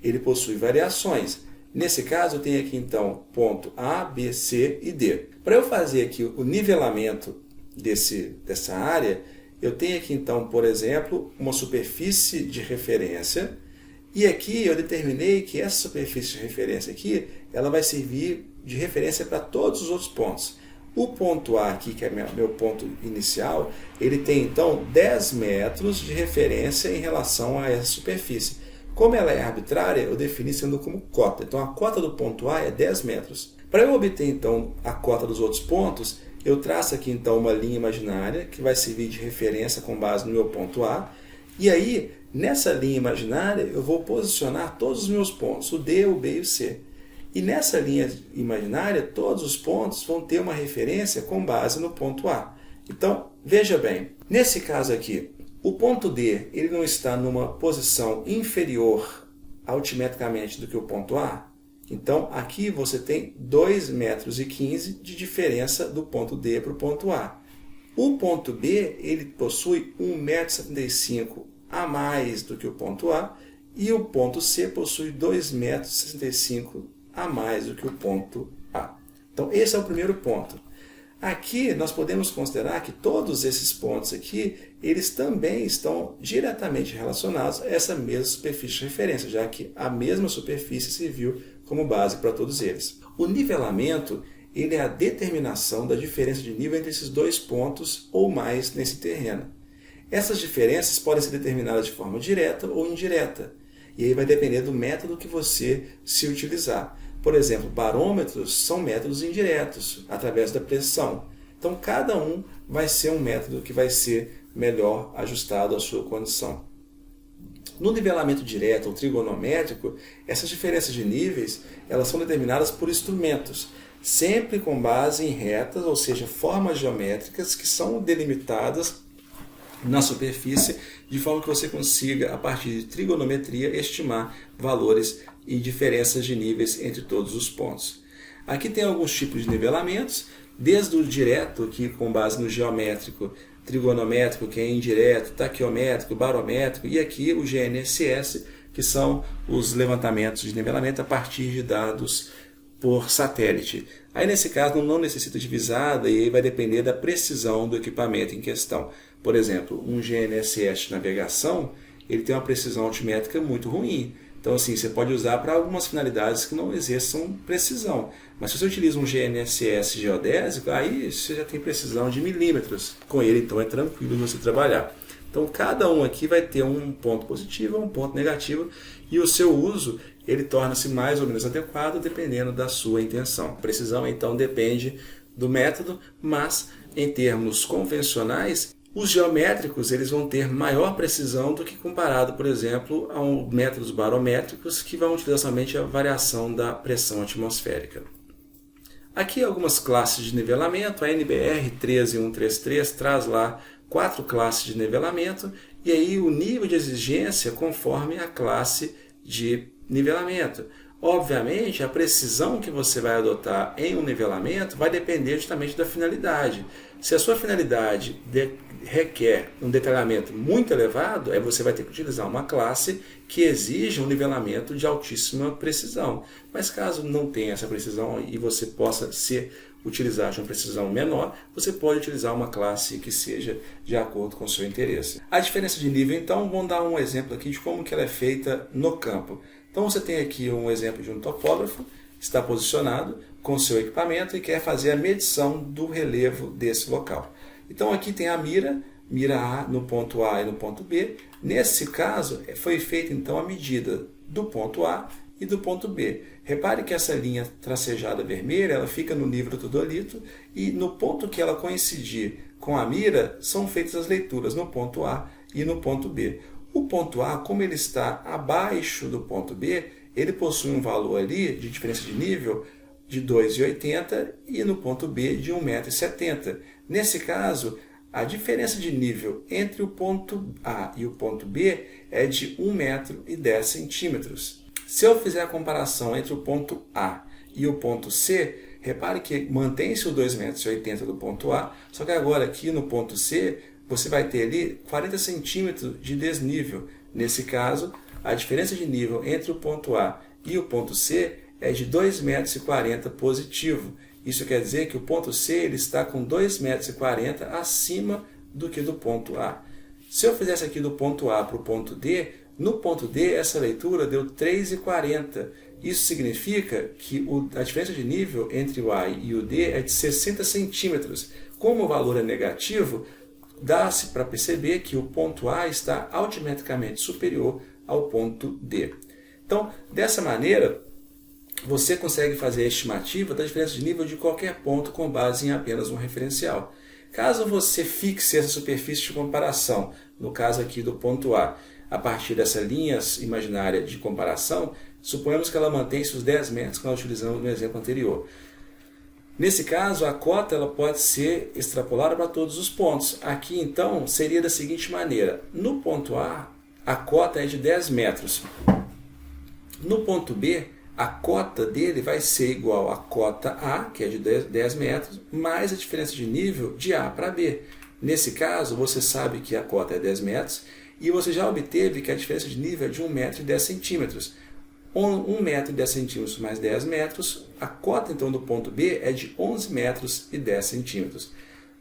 Ele possui variações. Nesse caso, eu tenho aqui então ponto A, B, C e D. Para eu fazer aqui o nivelamento dessa área, eu tenho aqui então, por exemplo, uma superfície de referência. E aqui eu determinei que essa superfície de referência aqui, ela vai servir de referência para todos os outros pontos. O ponto A aqui, que é meu ponto inicial, ele tem então 10 metros de referência em relação a essa superfície. Como ela é arbitrária, eu defini sendo como cota. Então a cota do ponto A é 10 metros. Para eu obter então a cota dos outros pontos, eu traço aqui então uma linha imaginária que vai servir de referência com base no meu ponto A. E aí, nessa linha imaginária, eu vou posicionar todos os meus pontos, o D, o B e o C. E nessa linha imaginária, todos os pontos vão ter uma referência com base no ponto A. Então, veja bem, nesse caso aqui, o ponto D ele não está numa posição inferior altimetricamente do que o ponto A. Então, aqui você tem 2,15 metros de diferença do ponto D para o ponto A. O ponto B ele possui 1,75 m a mais do que o ponto A e o ponto C possui 2,65 m a mais do que o ponto A. Então, esse é o primeiro ponto. Aqui nós podemos considerar que todos esses pontos aqui, eles também estão diretamente relacionados a essa mesma superfície de referência, já que a mesma superfície serviu como base para todos eles. O nivelamento ele é a determinação da diferença de nível entre esses dois pontos ou mais nesse terreno. Essas diferenças podem ser determinadas de forma direta ou indireta, e aí vai depender do método que você se utilizar. Por exemplo, barômetros são métodos indiretos, através da pressão. Então, cada um vai ser um método que vai ser melhor ajustado à sua condição. No nivelamento direto ou trigonométrico, essas diferenças de níveis elas são determinadas por instrumentos, sempre com base em retas, ou seja, formas geométricas que são delimitadas na superfície, de forma que você consiga, a partir de trigonometria, estimar valores e diferenças de níveis entre todos os pontos. Aqui tem alguns tipos de nivelamentos, desde o direto, que com base no geométrico, trigonométrico, que é indireto, taquiométrico, barométrico, e aqui o GNSS, que são os levantamentos de nivelamento a partir de dados por satélite. Aí nesse caso não necessita de visada e aí vai depender da precisão do equipamento em questão. Por exemplo, um GNSS de navegação, ele tem uma precisão altimétrica muito ruim. Então assim, você pode usar para algumas finalidades que não exerçam precisão. Mas se você utiliza um GNSS geodésico, aí você já tem precisão de milímetros. Com ele então é tranquilo você trabalhar. Então cada um aqui vai ter um ponto positivo, um ponto negativo, e o seu uso ele torna-se mais ou menos adequado dependendo da sua intenção. A precisão então depende do método, mas em termos convencionais, os geométricos eles vão ter maior precisão do que comparado, por exemplo, a métodos barométricos que vão utilizar somente a variação da pressão atmosférica. Aqui algumas classes de nivelamento, a NBR 13133 traz lá 4 classes de nivelamento e aí o nível de exigência conforme a classe de nivelamento. Obviamente, a precisão que você vai adotar em um nivelamento vai depender justamente da finalidade. Se a sua finalidade requer um detalhamento muito elevado, aí você vai ter que utilizar uma classe que exija um nivelamento de altíssima precisão. Mas caso não tenha essa precisão e você possa utilizar de uma precisão menor, você pode utilizar uma classe que seja de acordo com o seu interesse. A diferença de nível, então, vamos dar um exemplo aqui de como que ela é feita no campo. Então você tem aqui um exemplo de um topógrafo, está posicionado com o seu equipamento e quer fazer a medição do relevo desse local. Então aqui tem a mira A no ponto A e no ponto B. Nesse caso, foi feita então a medida do ponto A e do ponto B. Repare que essa linha tracejada vermelha, ela fica no nível do teodolito e no ponto que ela coincidir com a mira, são feitas as leituras no ponto A e no ponto B. O ponto A, como ele está abaixo do ponto B, ele possui um valor ali de diferença de nível de 2,80 e no ponto B de 1,70 m. Nesse caso, a diferença de nível entre o ponto A e o ponto B é de 1,10 m. Se eu fizer a comparação entre o ponto A e o ponto C, repare que mantém-se o 2,80 m do ponto A, só que agora aqui no ponto C, você vai ter ali 40 centímetros de desnível. Nesse caso, a diferença de nível entre o ponto A e o ponto C é de 2,40 m positivo. Isso quer dizer que o ponto C ele está com 2,40 m acima do que do ponto A. Se eu fizesse aqui do ponto A para o ponto D, no ponto D essa leitura deu 3,40 m. Isso significa que a diferença de nível entre o A e o D é de 60 centímetros. Como o valor é negativo, dá-se para perceber que o ponto A está altimetricamente superior ao ponto D. Então, dessa maneira, você consegue fazer a estimativa da diferença de nível de qualquer ponto com base em apenas um referencial. Caso você fixe essa superfície de comparação, no caso aqui do ponto A partir dessa linha imaginária de comparação, suponhamos que ela mantém-se os 10 metros que nós utilizamos no exemplo anterior. Nesse caso, a cota ela pode ser extrapolada para todos os pontos. Aqui, então, seria da seguinte maneira. No ponto A cota é de 10 metros. No ponto B, a cota dele vai ser igual à cota A, que é de 10 metros, mais a diferença de nível de A para B. Nesse caso, você sabe que a cota é 10 metros e você já obteve que a diferença de nível é de 1,10 m. 1,10 m mais 10 metros, a cota então do ponto B é de 11,10 m.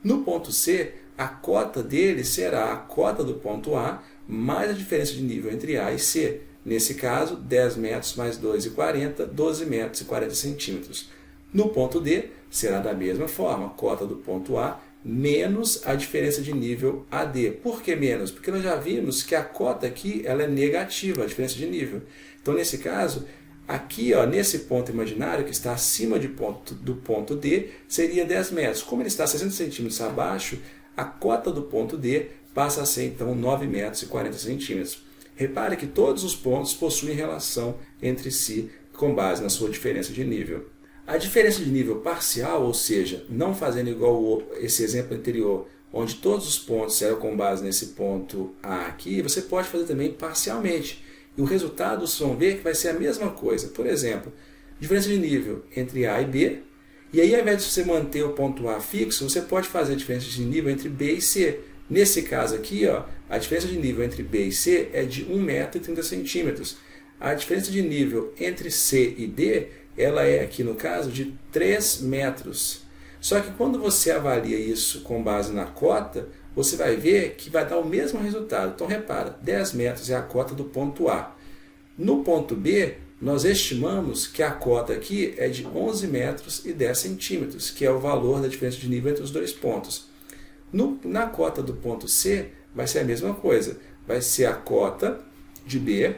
No ponto C, a cota dele será a cota do ponto A mais a diferença de nível entre A e C. Nesse caso, 10 metros mais 2,40, 12,40 m. No ponto D, será da mesma forma, cota do ponto A menos a diferença de nível AD. Por que menos? Porque nós já vimos que a cota aqui ela é negativa, a diferença de nível. Então, nesse caso, aqui nesse ponto imaginário, que está acima do ponto D, seria 10 metros. Como ele está 60 centímetros abaixo, a cota do ponto D passa a ser, então, 9,40 m. Repare que todos os pontos possuem relação entre si com base na sua diferença de nível. A diferença de nível parcial, ou seja, não fazendo igual esse exemplo anterior, onde todos os pontos eram com base nesse ponto A aqui, você pode fazer também parcialmente. E o resultado vocês vão ver que vai ser a mesma coisa. Por exemplo, diferença de nível entre A e B. E aí, ao invés de você manter o ponto A fixo, você pode fazer a diferença de nível entre B e C. Nesse caso aqui, ó, a diferença de nível entre B e C é de 1,30 m. A diferença de nível entre C e D, ela é aqui no caso de 3 metros. Só que quando você avalia isso com base na cota, você vai ver que vai dar o mesmo resultado. Então repara, 10 metros é a cota do ponto A. No ponto B, nós estimamos que a cota aqui é de 11 metros e 10 centímetros, que é o valor da diferença de nível entre os dois pontos. Na cota do ponto C, vai ser a mesma coisa. Vai ser a cota de B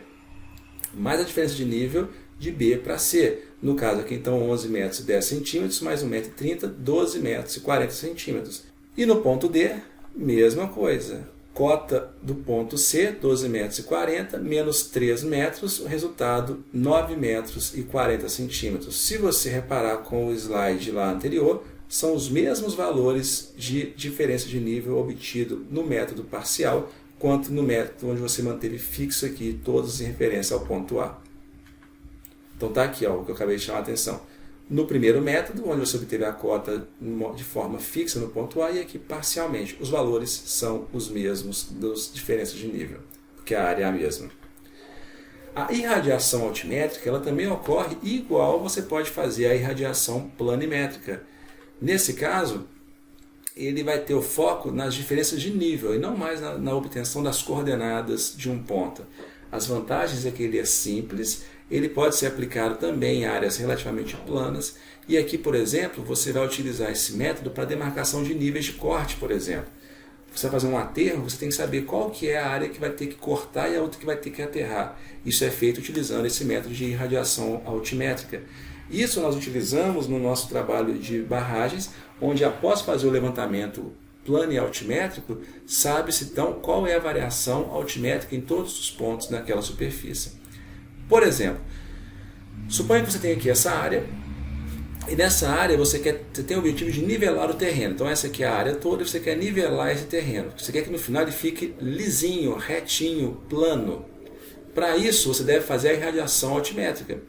mais a diferença de nível de B para C. No caso aqui, então, 11 metros e 10 centímetros, mais 1,30 m, 12 metros e 40 centímetros. E no ponto D, mesma coisa. Cota do ponto C, 12 metros e 40, menos 3 metros, o resultado, 9 metros e 40 centímetros. Se você reparar com o slide lá anterior, são os mesmos valores de diferença de nível obtido no método parcial, quanto no método onde você manteve fixo aqui, todos em referência ao ponto A. Então está aqui ó, o que eu acabei de chamar a atenção. No primeiro método, onde você obteve a cota de forma fixa no ponto A, e aqui parcialmente. Os valores são os mesmos das diferenças de nível, porque a área é a mesma. A irradiação altimétrica ela também ocorre igual você pode fazer a irradiação planimétrica. Nesse caso, ele vai ter o foco nas diferenças de nível e não mais na obtenção das coordenadas de um ponto. As vantagens é que ele é simples, ele pode ser aplicado também em áreas relativamente planas, e aqui, por exemplo, você vai utilizar esse método para demarcação de níveis de corte, por exemplo. Você vai fazer um aterro, você tem que saber qual que é a área que vai ter que cortar e a outra que vai ter que aterrar. Isso é feito utilizando esse método de irradiação altimétrica. Isso nós utilizamos no nosso trabalho de barragens, onde após fazer o levantamento plano e altimétrico, sabe-se então qual é a variação altimétrica em todos os pontos naquela superfície. Por exemplo, suponha que você tem aqui essa área, e nessa área você tem o objetivo de nivelar o terreno. Então essa aqui é a área toda e você quer nivelar esse terreno. Você quer que no final ele fique lisinho, retinho, plano. Para isso você deve fazer a irradiação altimétrica.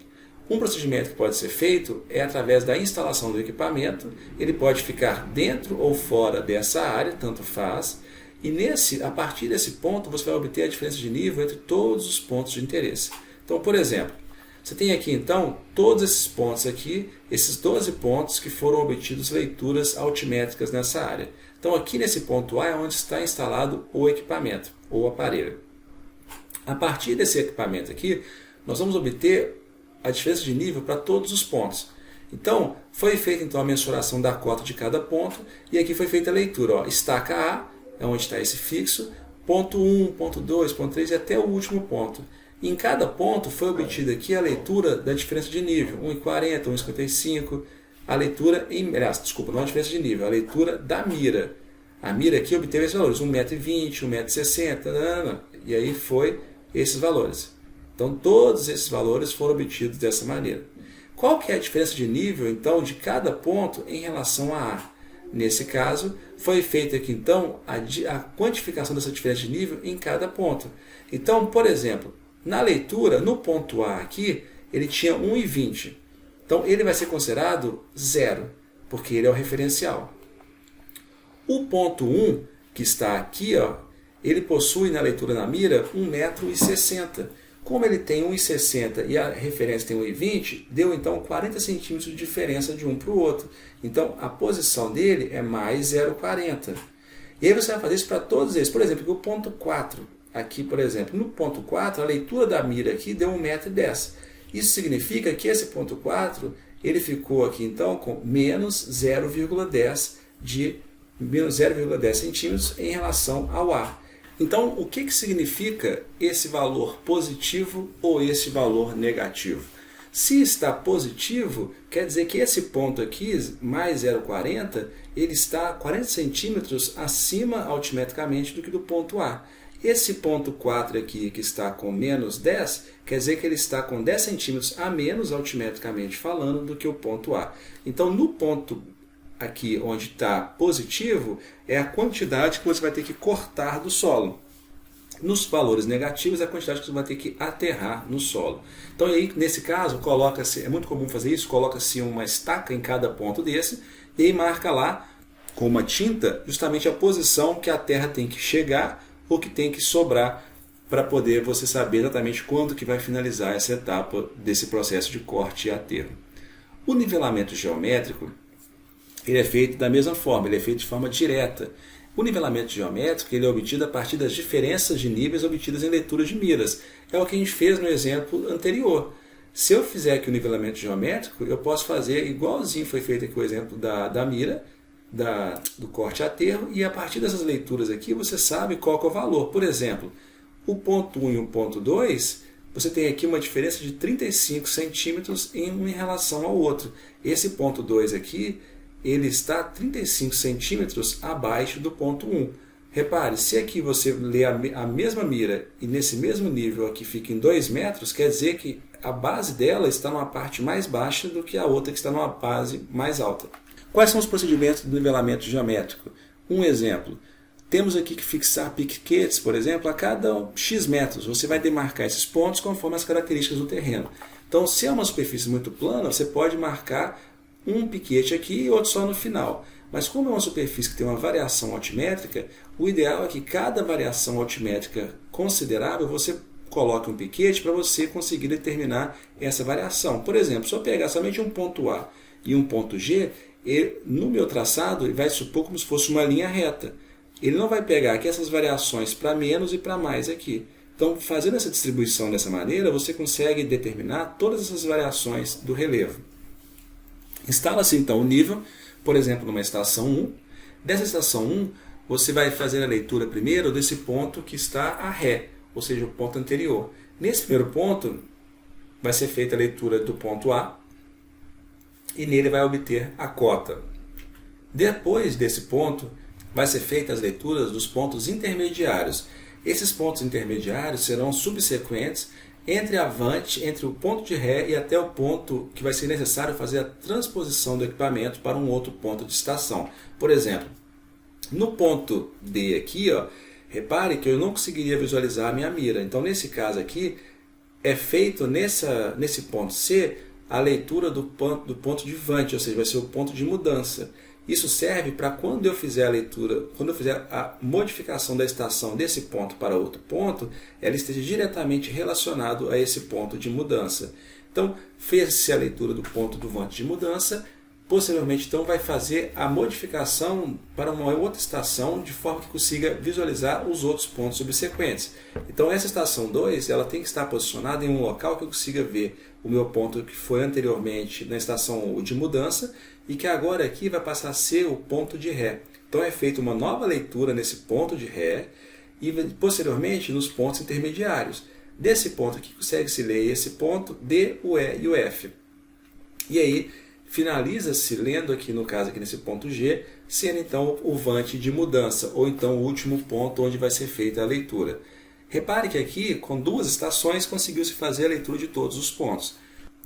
Um procedimento que pode ser feito é através da instalação do equipamento. Ele pode ficar dentro ou fora dessa área, tanto faz. E a partir desse ponto você vai obter a diferença de nível entre todos os pontos de interesse. Então, por exemplo, você tem aqui então todos esses pontos aqui, esses 12 pontos que foram obtidos leituras altimétricas nessa área. Então aqui nesse ponto A é onde está instalado o equipamento, ou aparelho. A partir desse equipamento aqui, nós vamos obter a diferença de nível para todos os pontos. Então, foi feita então a mensuração da cota de cada ponto, e aqui foi feita a leitura. Ó, estaca A, é onde está esse fixo, ponto 1, ponto 2, ponto 3 e até o último ponto. Em cada ponto foi obtida aqui a leitura da diferença de nível, 1,40, 1,55, a leitura, não a diferença de nível, a leitura da mira. A mira aqui obteve esses valores, 1,20 m, 1,60 m, e aí foi esses valores. Então todos esses valores foram obtidos dessa maneira. Qual que é a diferença de nível, então, de cada ponto em relação a A? Nesse caso, foi feita aqui, então, a quantificação dessa diferença de nível em cada ponto. Então, por exemplo, na leitura, no ponto A aqui, ele tinha 1,20. Então, ele vai ser considerado 0, porque ele é o referencial. O ponto 1, que está aqui, ó, ele possui na leitura na mira 1,60 m. Como ele tem 1,60 e a referência tem 1,20, deu então 40 centímetros de diferença de um para o outro. Então, a posição dele é mais 0,40. E aí você vai fazer isso para todos eles. Por exemplo, o ponto 4. Aqui, por exemplo, no ponto 4, a leitura da mira aqui deu 1,10 m. Isso significa que esse ponto 4, ele ficou aqui então com menos 0,10 centímetros em relação ao A. Então, o que significa esse valor positivo ou esse valor negativo? Se está positivo, quer dizer que esse ponto aqui, mais 0,40, ele está 40 centímetros acima altimetricamente do que do ponto A. Esse ponto 4 aqui, que está com menos 10, quer dizer que ele está com 10 centímetros a menos altimetricamente falando do que o ponto A. Então, no ponto aqui onde está positivo é a quantidade que você vai ter que cortar do solo. Nos valores negativos é a quantidade que você vai ter que aterrar no solo. Então aí, nesse caso, coloca-se, é muito comum fazer isso, coloca-se uma estaca em cada ponto desse e aí marca lá com uma tinta justamente a posição que a terra tem que chegar ou que tem que sobrar para poder você saber exatamente quando que vai finalizar essa etapa desse processo de corte e aterro. O nivelamento geométrico ele é feito da mesma forma, ele é feito de forma direta. O nivelamento geométrico ele é obtido a partir das diferenças de níveis obtidas em leitura de miras. É o que a gente fez no exemplo anterior. Se eu fizer aqui o nivelamento geométrico, eu posso fazer igualzinho foi feito aqui o exemplo da mira, do corte a aterro, e a partir dessas leituras aqui você sabe qual que é o valor. Por exemplo, o ponto 1 e o ponto 2, você tem aqui uma diferença de 35 centímetros em relação ao outro. Esse ponto 2 aqui, ele está 35 centímetros abaixo do ponto 1. Repare, se aqui você lê a mesma mira e nesse mesmo nível aqui fica em 2 metros, quer dizer que a base dela está numa parte mais baixa do que a outra que está numa base mais alta. Quais são os procedimentos do nivelamento geométrico? Um exemplo, temos aqui que fixar piquetes, por exemplo, a cada X metros. Você vai demarcar esses pontos conforme as características do terreno. Então, se é uma superfície muito plana, você pode marcar um piquete aqui e outro só no final. Mas como é uma superfície que tem uma variação altimétrica, o ideal é que cada variação altimétrica considerável você coloque um piquete para você conseguir determinar essa variação. Por exemplo, se eu pegar somente um ponto A e um ponto G, no meu traçado ele vai supor como se fosse uma linha reta. Ele não vai pegar aqui essas variações para menos e para mais aqui. Então, fazendo essa distribuição dessa maneira, você consegue determinar todas essas variações do relevo. Instala-se então o nível, por exemplo, numa estação 1. Dessa estação 1, você vai fazer a leitura primeiro desse ponto que está a ré, ou seja, o ponto anterior. Nesse primeiro ponto, vai ser feita a leitura do ponto A e nele vai obter a cota. Depois desse ponto, vai ser feita as leituras dos pontos intermediários. Esses pontos intermediários serão subsequentes entre o ponto de ré e até o ponto que vai ser necessário fazer a transposição do equipamento para um outro ponto de estação. Por exemplo, no ponto D aqui, repare que eu não conseguiria visualizar a minha mira. Então, nesse caso aqui, é feito nesse ponto C a leitura do ponto de vante, ou seja, vai ser o ponto de mudança. Isso serve para quando eu fizer a leitura, quando eu fizer a modificação da estação desse ponto para outro ponto, ela esteja diretamente relacionado a esse ponto de mudança. Então, fez-se a leitura do ponto do vante de mudança, posteriormente então vai fazer a modificação para uma outra estação de forma que consiga visualizar os outros pontos subsequentes. Então essa estação 2 ela tem que estar posicionada em um local que eu consiga ver o meu ponto que foi anteriormente na estação de mudança e que agora aqui vai passar a ser o ponto de ré. Então é feita uma nova leitura nesse ponto de ré e posteriormente nos pontos intermediários. Desse ponto aqui consegue-se ler esse ponto, D, o E e o F. E aí finaliza-se lendo aqui, no caso aqui nesse ponto G, sendo então o vante de mudança, ou então o último ponto onde vai ser feita a leitura. Repare que aqui, com 2 estações, conseguiu-se fazer a leitura de todos os pontos.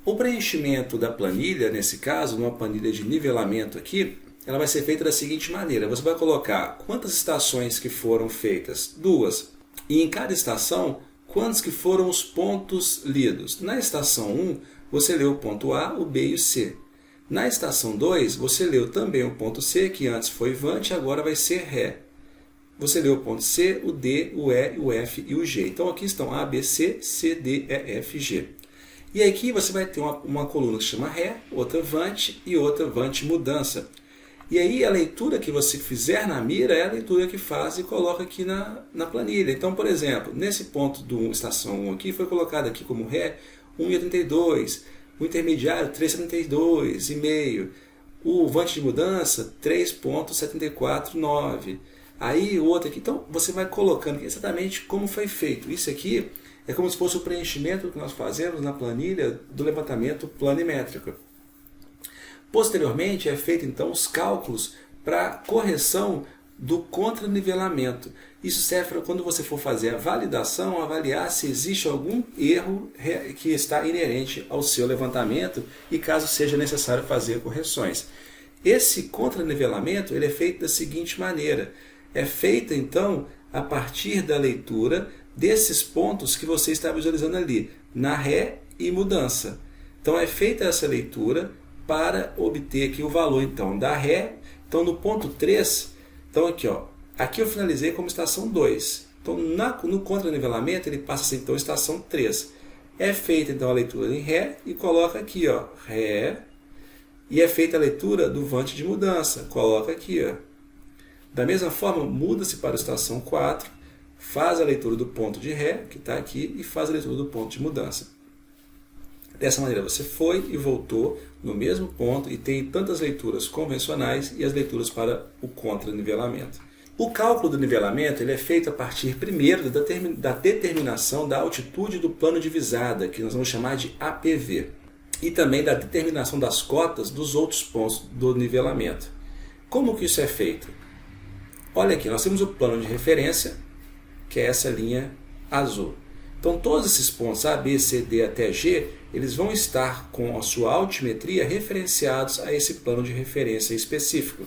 O preenchimento da planilha, nesse caso, numa planilha de nivelamento aqui, ela vai ser feita da seguinte maneira. Você vai colocar quantas estações que foram feitas? 2. E em cada estação, quantos que foram os pontos lidos? Na estação 1, você leu o ponto A, o B e o C. Na estação 2, você leu também o ponto C, que antes foi vante, agora vai ser ré. Você leu o ponto C, o D, o E, o F e o G. Então aqui estão A, B, C, C, D, E, F, G. E aqui você vai ter uma coluna que se chama ré, outra vante e outra vante mudança. E aí a leitura que você fizer na mira é a leitura que faz e coloca aqui na planilha. Então, por exemplo, nesse ponto do estação 1 aqui, foi colocado aqui como ré 1,82, o intermediário 3,72,5, o vante de mudança 3,749. Aí o outro aqui, então você vai colocando exatamente como foi feito. Isso aqui é como se fosse o preenchimento que nós fazemos na planilha do levantamento planimétrico. Posteriormente é feito então os cálculos para correção do contranivelamento. Isso serve para quando você for fazer a validação, avaliar se existe algum erro que está inerente ao seu levantamento e caso seja necessário fazer correções. Esse contranivelamento ele é feito da seguinte maneira. É feito, então, a partir da leitura desses pontos que você está visualizando ali, na ré e mudança. Então, é feita essa leitura para obter aqui o valor, então, da ré. Então, no ponto 3, então aqui, ó, aqui eu finalizei como estação 2. Então, no contranivelamento, ele passa a ser, então, estação 3. É feita, então, a leitura em ré e coloca aqui, ó, ré. E é feita a leitura do vante de mudança. Coloca aqui, ó. Da mesma forma, muda-se para a estação 4, faz a leitura do ponto de ré, que está aqui, e faz a leitura do ponto de mudança. Dessa maneira, você foi e voltou no mesmo ponto e tem tantas leituras convencionais e as leituras para o contranivelamento. O cálculo do nivelamento ele é feito a partir, primeiro, da determinação da altitude do plano de visada, que nós vamos chamar de APV, e também da determinação das cotas dos outros pontos do nivelamento. Como que isso é feito? Olha aqui, nós temos o plano de referência, que é essa linha azul. Então, todos esses pontos A, B, C, D até G, eles vão estar com a sua altimetria referenciados a esse plano de referência específico.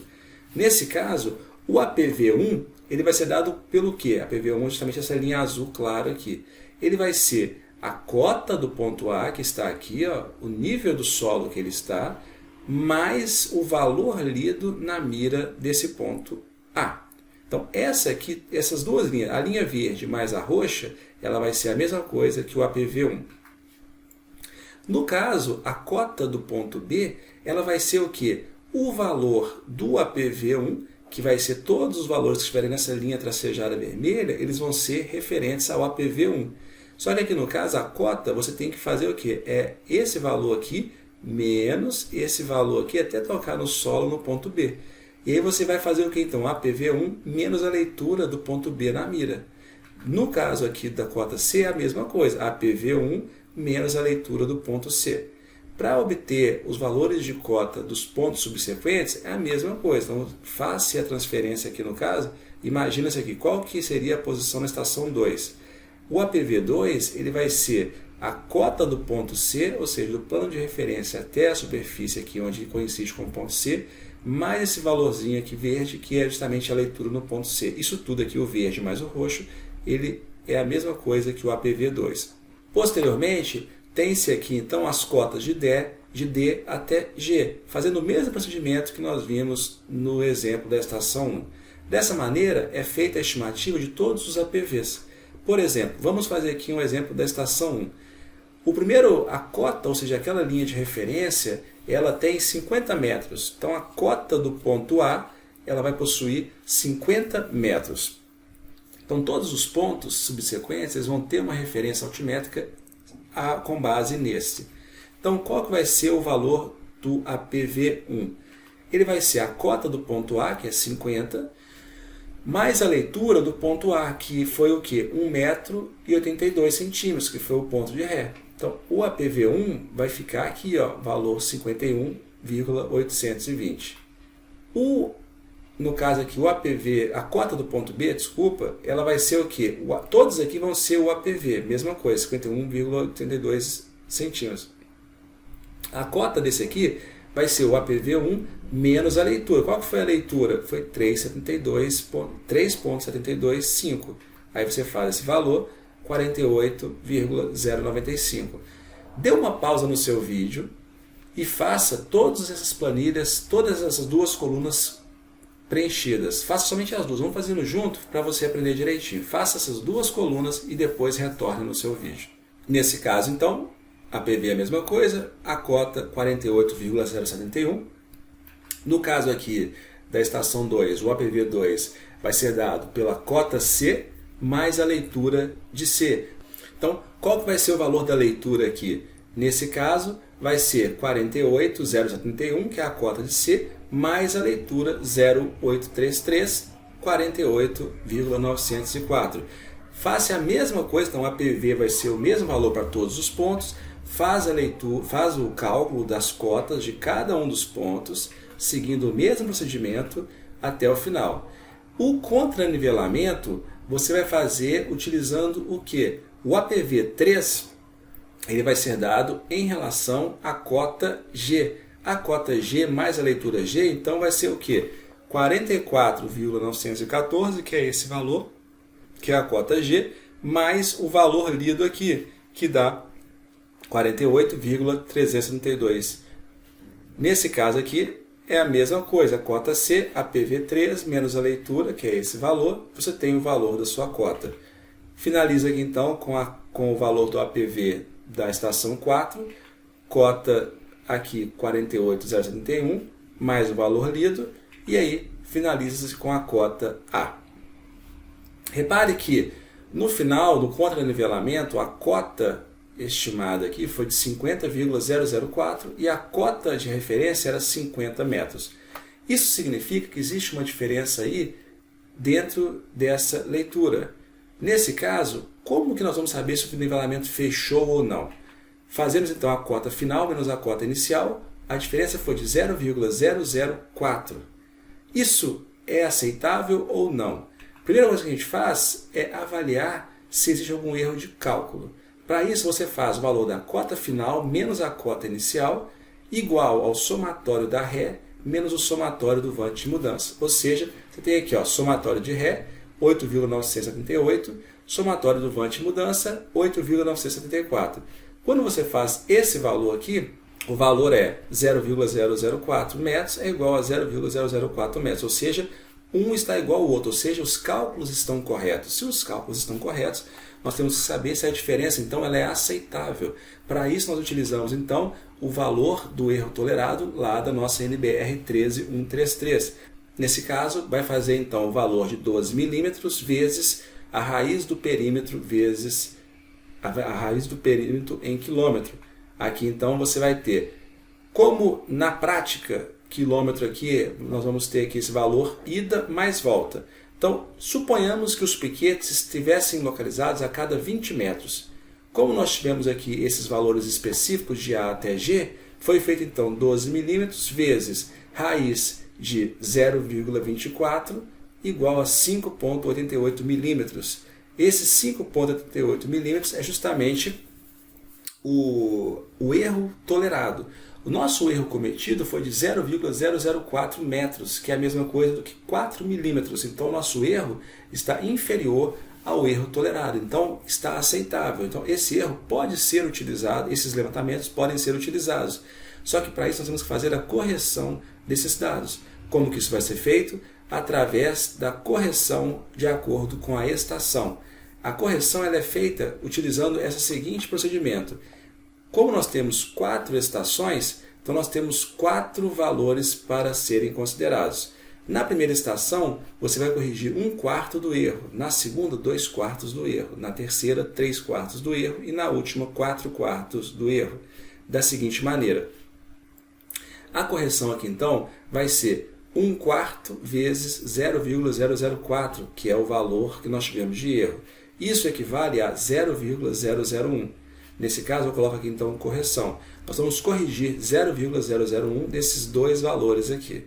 Nesse caso, o APV1 ele vai ser dado pelo quê? APV1 é justamente essa linha azul clara aqui. Ele vai ser a cota do ponto A, que está aqui, ó, o nível do solo que ele está, mais o valor lido na mira desse ponto A. Então, essas duas linhas, a linha verde mais a roxa, ela vai ser a mesma coisa que o APV1. No caso, a cota do ponto B, ela vai ser o quê? O valor do APV1, que vai ser todos os valores que estiverem nessa linha tracejada vermelha, eles vão ser referentes ao APV1. Só que aqui no caso, a cota, você tem que fazer o quê? É esse valor aqui, menos esse valor aqui, até tocar no solo no ponto B. E aí você vai fazer o que então? APV1 menos a leitura do ponto B na mira. No caso aqui da cota C é a mesma coisa, APV1 menos a leitura do ponto C. Para obter os valores de cota dos pontos subsequentes é a mesma coisa. Então faça a transferência aqui no caso, imagina-se aqui, qual que seria a posição na estação 2? O APV2 ele vai ser a cota do ponto C, ou seja, do plano de referência até a superfície aqui onde coincide com o ponto C, mais esse valorzinho aqui verde, que é justamente a leitura no ponto C. Isso tudo aqui, o verde mais o roxo, ele é a mesma coisa que o APV2. Posteriormente, tem-se aqui então as cotas de D até G, fazendo o mesmo procedimento que nós vimos no exemplo da estação 1. Dessa maneira, é feita a estimativa de todos os APVs. Por exemplo, vamos fazer aqui um exemplo da estação 1. O primeiro, a cota, ou seja, aquela linha de referência, ela tem 50 metros. Então, a cota do ponto A, ela vai possuir 50 metros. Então, todos os pontos subsequentes eles vão ter uma referência altimétrica com base nesse. Então, qual que vai ser o valor do APV1? Ele vai ser a cota do ponto A, que é 50, mais a leitura do ponto A, que foi o quê? 1,82 m, que foi o ponto de ré. Então, o APV1 vai ficar aqui, ó, valor 51,820. No caso aqui, o APV, a cota do ponto B, desculpa, ela vai ser o quê? Todos aqui vão ser o APV, mesma coisa, 51,82 centímetros. A cota desse aqui vai ser o APV1 menos a leitura. Qual que foi a leitura? Foi 3,725. Aí você faz esse valor, 48,095. Dê uma pausa no seu vídeo e faça todas essas planilhas, todas essas duas colunas preenchidas. Faça somente as duas. Vamos fazendo junto para você aprender direitinho. Faça essas duas colunas e depois retorne no seu vídeo. Nesse caso, então, a PV é a mesma coisa, a cota 48,071. No caso aqui da estação 2, o APV2 vai ser dado pela cota C mais a leitura de C. Então, qual que vai ser o valor da leitura aqui? Nesse caso, vai ser 48,071, que é a cota de C, mais a leitura 0,833, 48,904. Faça a mesma coisa, então a PV vai ser o mesmo valor para todos os pontos, faz a leitura, faz o cálculo das cotas de cada um dos pontos, seguindo o mesmo procedimento até o final. O contranivelamento você vai fazer utilizando o que? O APV3 ele vai ser dado em relação à cota G. a cota G mais a leitura G, então vai ser o quê? 44,914, que é esse valor, que é a cota G, mais o valor lido aqui, que dá 48,372. Nesse caso aqui, é a mesma coisa, a cota C, a PV3, menos a leitura, que é esse valor, você tem o valor da sua cota. Finaliza aqui então com o valor do APV da estação 4, cota aqui 48,071, mais o valor lido, e aí finaliza-se com a cota A. Repare que no final do contra-nivelamento, a cota estimada aqui foi de 50,004 e a cota de referência era 50 metros. Isso significa que existe uma diferença aí dentro dessa leitura. Nesse caso, como que nós vamos saber se o nivelamento fechou ou não? Fazemos então a cota final menos a cota inicial, a diferença foi de 0,004. Isso é aceitável ou não? A primeira coisa que a gente faz é avaliar se existe algum erro de cálculo. Para isso, você faz o valor da cota final menos a cota inicial igual ao somatório da Ré menos o somatório do vante de mudança. Ou seja, você tem aqui somatório de Ré, 8,978, somatório do vante de mudança, 8,974. Quando você faz esse valor aqui, o valor é 0,004 metros é igual a 0,004 metros, ou seja, um está igual ao outro, ou seja, os cálculos estão corretos. Se os cálculos estão corretos, nós temos que saber se a diferença então ela é aceitável. Para isso nós utilizamos então o valor do erro tolerado lá da nossa NBR 13133. Nesse caso vai fazer então o valor de 12 milímetros vezes a raiz do perímetro vezes a raiz do perímetro em quilômetro. Aqui então você vai ter, como na prática, quilômetro aqui, nós vamos ter aqui esse valor ida mais volta. Então, suponhamos que os piquetes estivessem localizados a cada 20 metros. Como nós tivemos aqui esses valores específicos de A até G, foi feito então 12 milímetros vezes raiz de 0,24 igual a 5,88 milímetros. Esse 5,88 milímetros é justamente o erro tolerado. O nosso erro cometido foi de 0,004 metros, que é a mesma coisa do que 4 milímetros. Então, o nosso erro está inferior ao erro tolerado. Então, está aceitável. Então, esse erro pode ser utilizado, esses levantamentos podem ser utilizados. Só que, para isso, nós temos que fazer a correção desses dados. Como que isso vai ser feito? Através da correção de acordo com a estação. A correção ela é feita utilizando esse seguinte procedimento. Como nós temos 4 estações, então nós temos 4 valores para serem considerados. Na primeira estação, você vai corrigir 1/4 do erro. Na segunda, 2/4 do erro. Na terceira, 3/4 do erro. E na última, 4/4 do erro. Da seguinte maneira. A correção aqui, então, vai ser 1/4 vezes 0,004, que é o valor que nós tivemos de erro. Isso equivale a 0,001. Nesse caso, eu coloco aqui então correção. Nós vamos corrigir 0,001 desses dois valores aqui.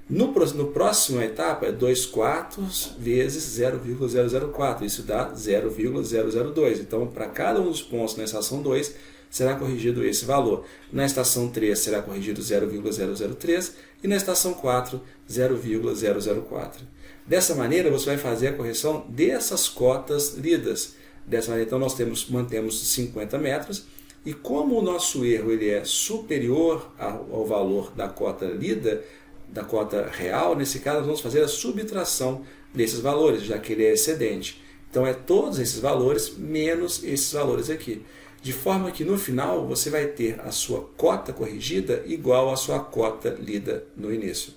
No próximo etapa é 2/4 vezes 0,004. Isso dá 0,002. Então, para cada um dos pontos na estação 2, será corrigido esse valor. Na estação 3 será corrigido 0,003 e na estação 4, 0,004. Dessa maneira, você vai fazer a correção dessas cotas lidas. Dessa maneira, então, nós mantemos 50 metros e como o nosso erro ele é superior ao valor da cota lida, da cota real, nesse caso, nós vamos fazer a subtração desses valores, já que ele é excedente. Então, é todos esses valores menos esses valores aqui. De forma que, no final, você vai ter a sua cota corrigida igual à sua cota lida no início.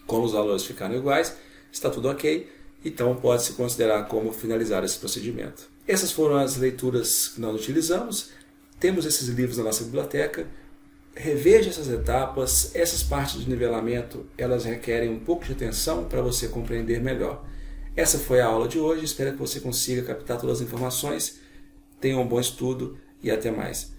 Como os valores ficaram iguais, está tudo ok, então pode-se considerar como finalizar esse procedimento. Essas foram as leituras que nós utilizamos. Temos esses livros na nossa biblioteca. Reveja essas etapas, essas partes de nivelamento, elas requerem um pouco de atenção para você compreender melhor. Essa foi a aula de hoje, espero que você consiga captar todas as informações. Tenha um bom estudo e até mais.